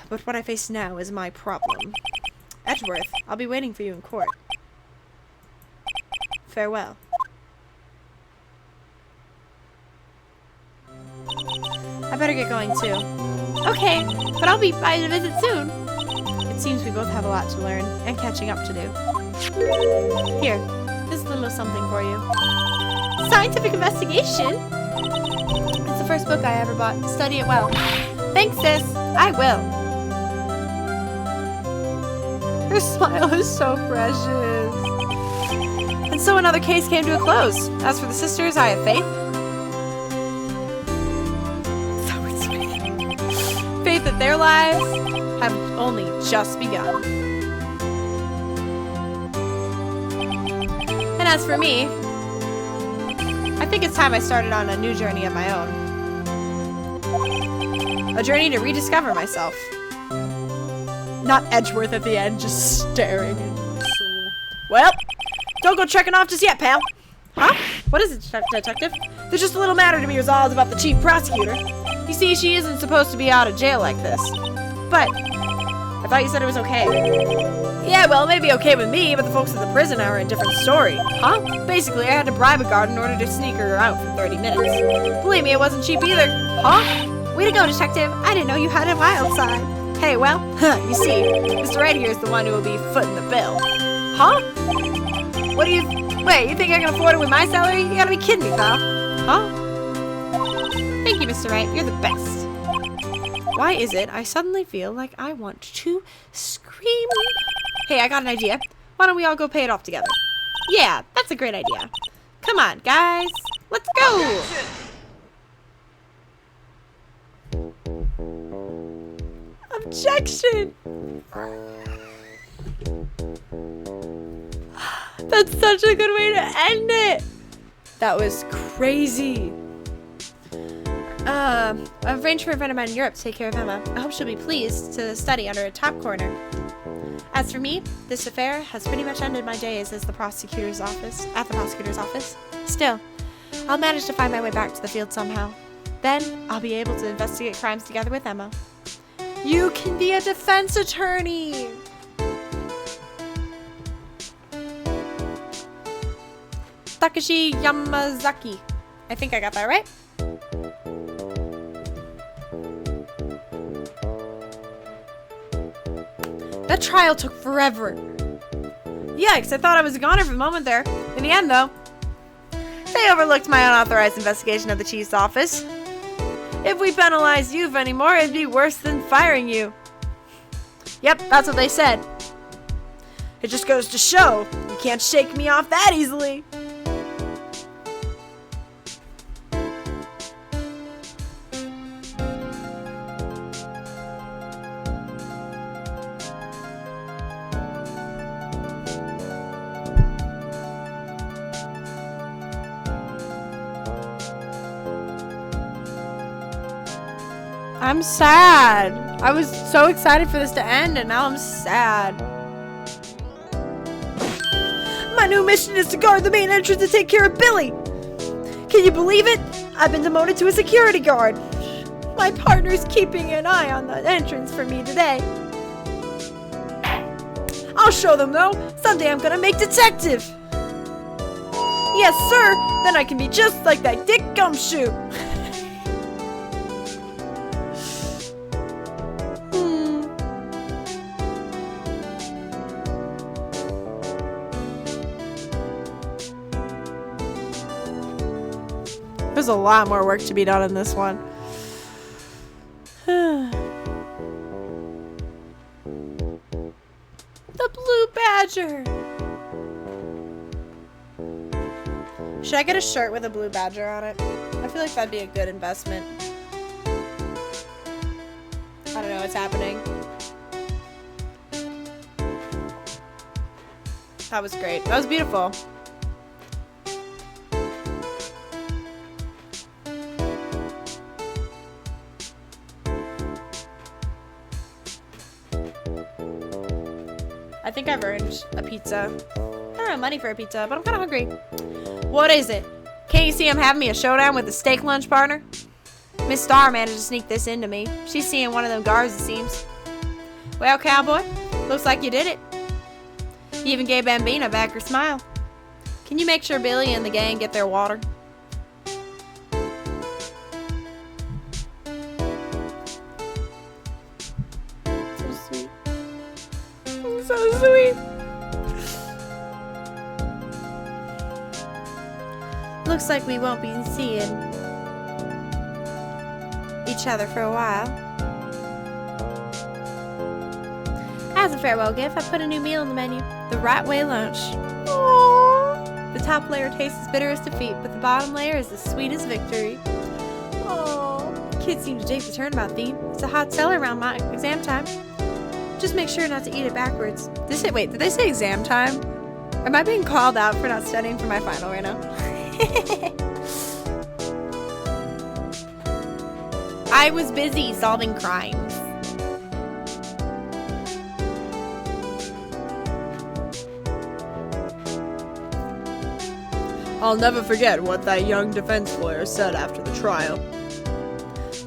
But what I face now is my problem. Edgeworth, I'll be waiting for you in court. Farewell. I better get going too. Okay, but I'll be by to visit soon. It seems we both have a lot to learn and catching up to do. Here, this is a little something for you. Scientific investigation? It's the first book I ever bought. Study it well. Thanks, sis. I will. Her smile is so precious. And so another case came to a close. As for the sisters, I have faith. Faith that their lives have only just begun. And as for me, I think it's time I started on a new journey of my own. A journey to rediscover myself. Not Edgeworth at the end, just staring into my soul. Well, don't go trekking off just yet, pal. Huh? What is it, detective? There's just a little matter to be resolved about the chief prosecutor. You see, she isn't supposed to be out of jail like this. But I thought you said it was okay. Yeah, well, it may be okay with me, but the folks at the prison are a different story. Huh? Basically, I had to bribe a guard in order to sneak her out for 30 minutes. Believe me, it wasn't cheap either. Huh? Way to go, detective. I didn't know you had a wild side. Hey, well, you see, Mr. Right here is the one who will be footing the bill. Huh? What do you... Wait, you think I can afford it with my salary? You gotta be kidding me, pal. Huh? Thank you, Mr. Wright. You're the best. Why is it I suddenly feel like I want to scream? Hey, I got an idea. Why don't we all go pay it off together? Yeah, that's a great idea. Come on, guys. Let's go. Objection. That's such a good way to end it. That was crazy. I've arranged for a friend of mine in Europe to take care of Emma. I hope she'll be pleased to study under a top corner. As for me, this affair has pretty much ended my days at the prosecutor's office. Still, I'll manage to find my way back to the field somehow. Then, I'll be able to investigate crimes together with Emma. You can be a defense attorney! Takashi Yamazaki. I think I got that right. That trial took forever. Yikes, I thought I was a goner for a moment there. In the end, though, they overlooked my unauthorized investigation of the chief's office. If we penalized you anymore, it'd be worse than firing you. Yep, that's what they said. It just goes to show, you can't shake me off that easily. I'm sad. I was so excited for this to end, and now I'm sad. My new mission is to guard the main entrance and take care of Billy. Can you believe it? I've been demoted to a security guard. My partner's keeping an eye on the entrance for me today. I'll show them, though. Someday I'm gonna make detective. Yes, sir. Then I can be just like that Dick Gumshoe. There's a lot more work to be done in this one. The blue badger. Should I get a shirt with a blue badger on it? I feel like that'd be a good investment. I don't know what's happening. That was great. That was beautiful. I think I've earned a pizza. I don't have money for a pizza, but I'm kind of hungry. What is it? Can't you see I'm having me a showdown with a steak lunch partner? Miss Starr managed to sneak this into me. She's seeing one of them guards, it seems. Well, cowboy, looks like you did it. You even gave Bambina back her smile. Can you make sure Billy and the gang get their water? So sweet. So sweet. Looks like we won't be seeing each other for a while. As a farewell gift, I put a new meal on the menu. The Right Way Lunch. Aww. The top layer tastes as bitter as defeat, but the bottom layer is as sweet as victory. Aww. Kids seem to take the turnabout theme. It's a hot seller around my exam time. Just make sure not to eat it backwards. Wait, did they say exam time? Am I being called out for not studying for my final right now? I was busy solving crimes. I'll never forget what that young defense lawyer said after the trial.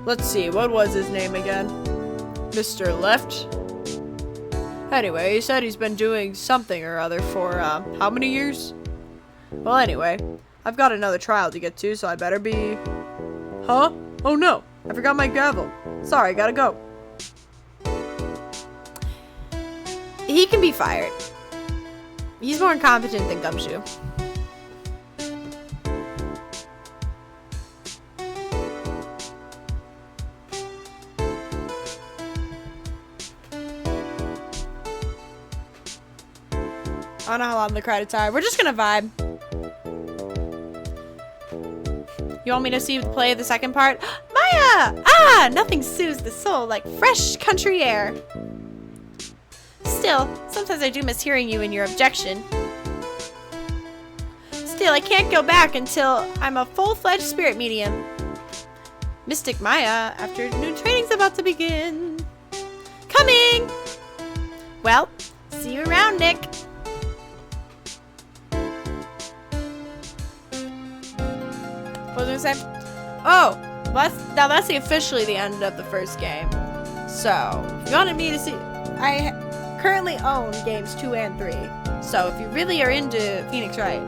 Let's see, what was his name again? Mr. Left? Anyway, he said he's been doing something or other for, how many years? Well, anyway, I've got another trial to get to, so I better be... Huh? Oh no, I forgot my gavel. Sorry, gotta go. He can be fired. He's more incompetent than Gumshoe. I don't know how long the credits are. We're just gonna vibe. You want me to play the second part? Maya! Ah! Nothing soothes the soul like fresh country air. Still, sometimes I do miss hearing you and your objection. Still, I can't go back until I'm a full-fledged spirit medium. Mystic Maya, afternoon training's about to begin. Coming! Well, see you around, Nick. What was I gonna say? Oh, now that's officially the end of the first game. So, if you wanted me to see, I currently own games 2 and 3. So, if you really are into Phoenix Wright,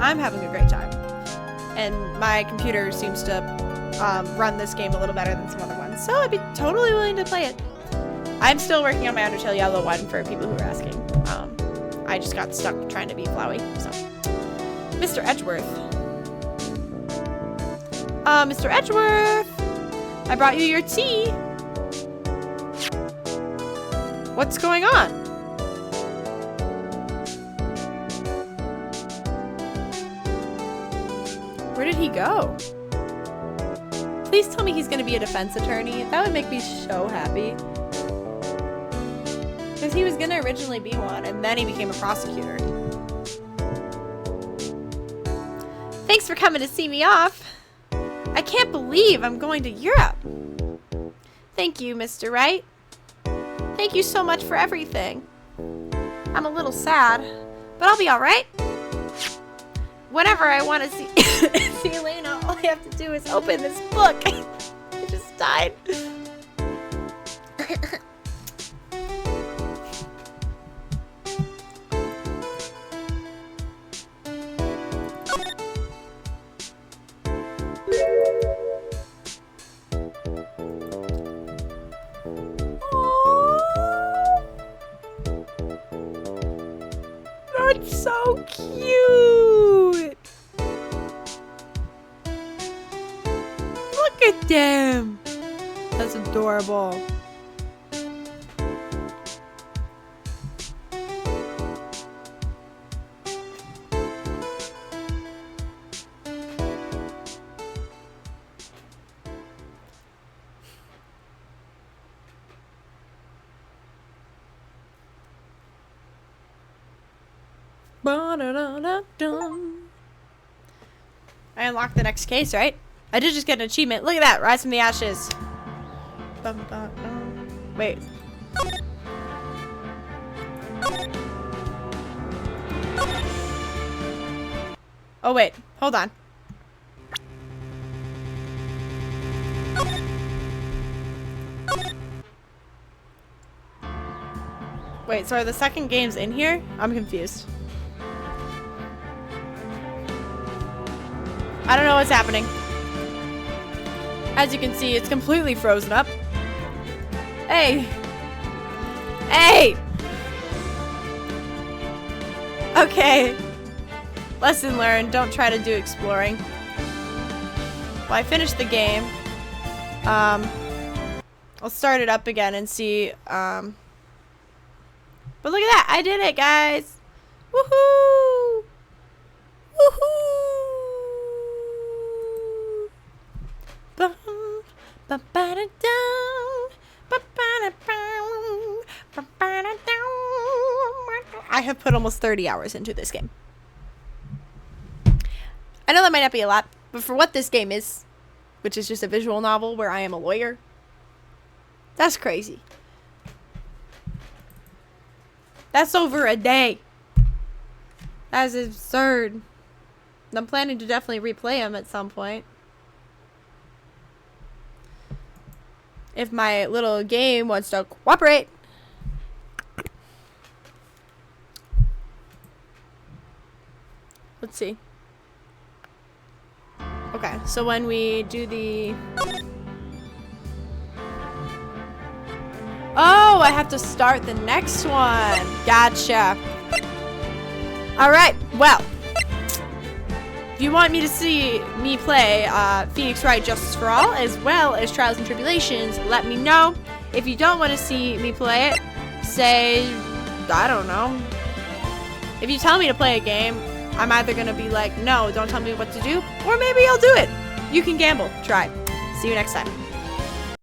I'm having a great time. And my computer seems to run this game a little better than some other ones. So, I'd be totally willing to play it. I'm still working on my Undertale Yellow one for people who are asking. I just got stuck trying to be Flowey, so. Mr. Edgeworth. Mr. Edgeworth! I brought you your tea! What's going on? Where did he go? Please tell me he's gonna be a defense attorney. That would make me so happy. Because he was gonna originally be one, and then he became a prosecutor. Thanks for coming to see me off. I can't believe I'm going to Europe. Thank you, Mr. Wright. Thank you so much for everything. I'm a little sad, but I'll be alright. Whenever I want to see Elena, all I have to do is open this book. I just died. That's so cute. Look at them. That's adorable. I unlocked the next case, right? I did just get an achievement. Look at that. Rise from the ashes. Wait. Oh, wait. Hold on. Wait, so are the second games in here? I'm confused. I don't know what's happening. As you can see, it's completely frozen up. Hey! Hey! Okay. Lesson learned, don't try to do exploring. Well, I finished the game. I'll start it up again and see, but look at that! I did it, guys! Woohoo! Woohoo! I have put almost 30 hours into this game. I know that might not be a lot, but for what this game is, which is just a visual novel where I am a lawyer, that's crazy. That's over a day. That is absurd. I'm planning to definitely replay them at some point. If my little game wants to cooperate. Let's see. Okay, so when we do the... Oh, I have to start the next one. Gotcha. Alright, well. If you want me to see me play Phoenix Wright Justice for All, as well as Trials and Tribulations, let me know. If you don't want to see me play it, say, I don't know. If you tell me to play a game, I'm either gonna be like, no, don't tell me what to do, or maybe I'll do it. You can gamble. Try. See you next time.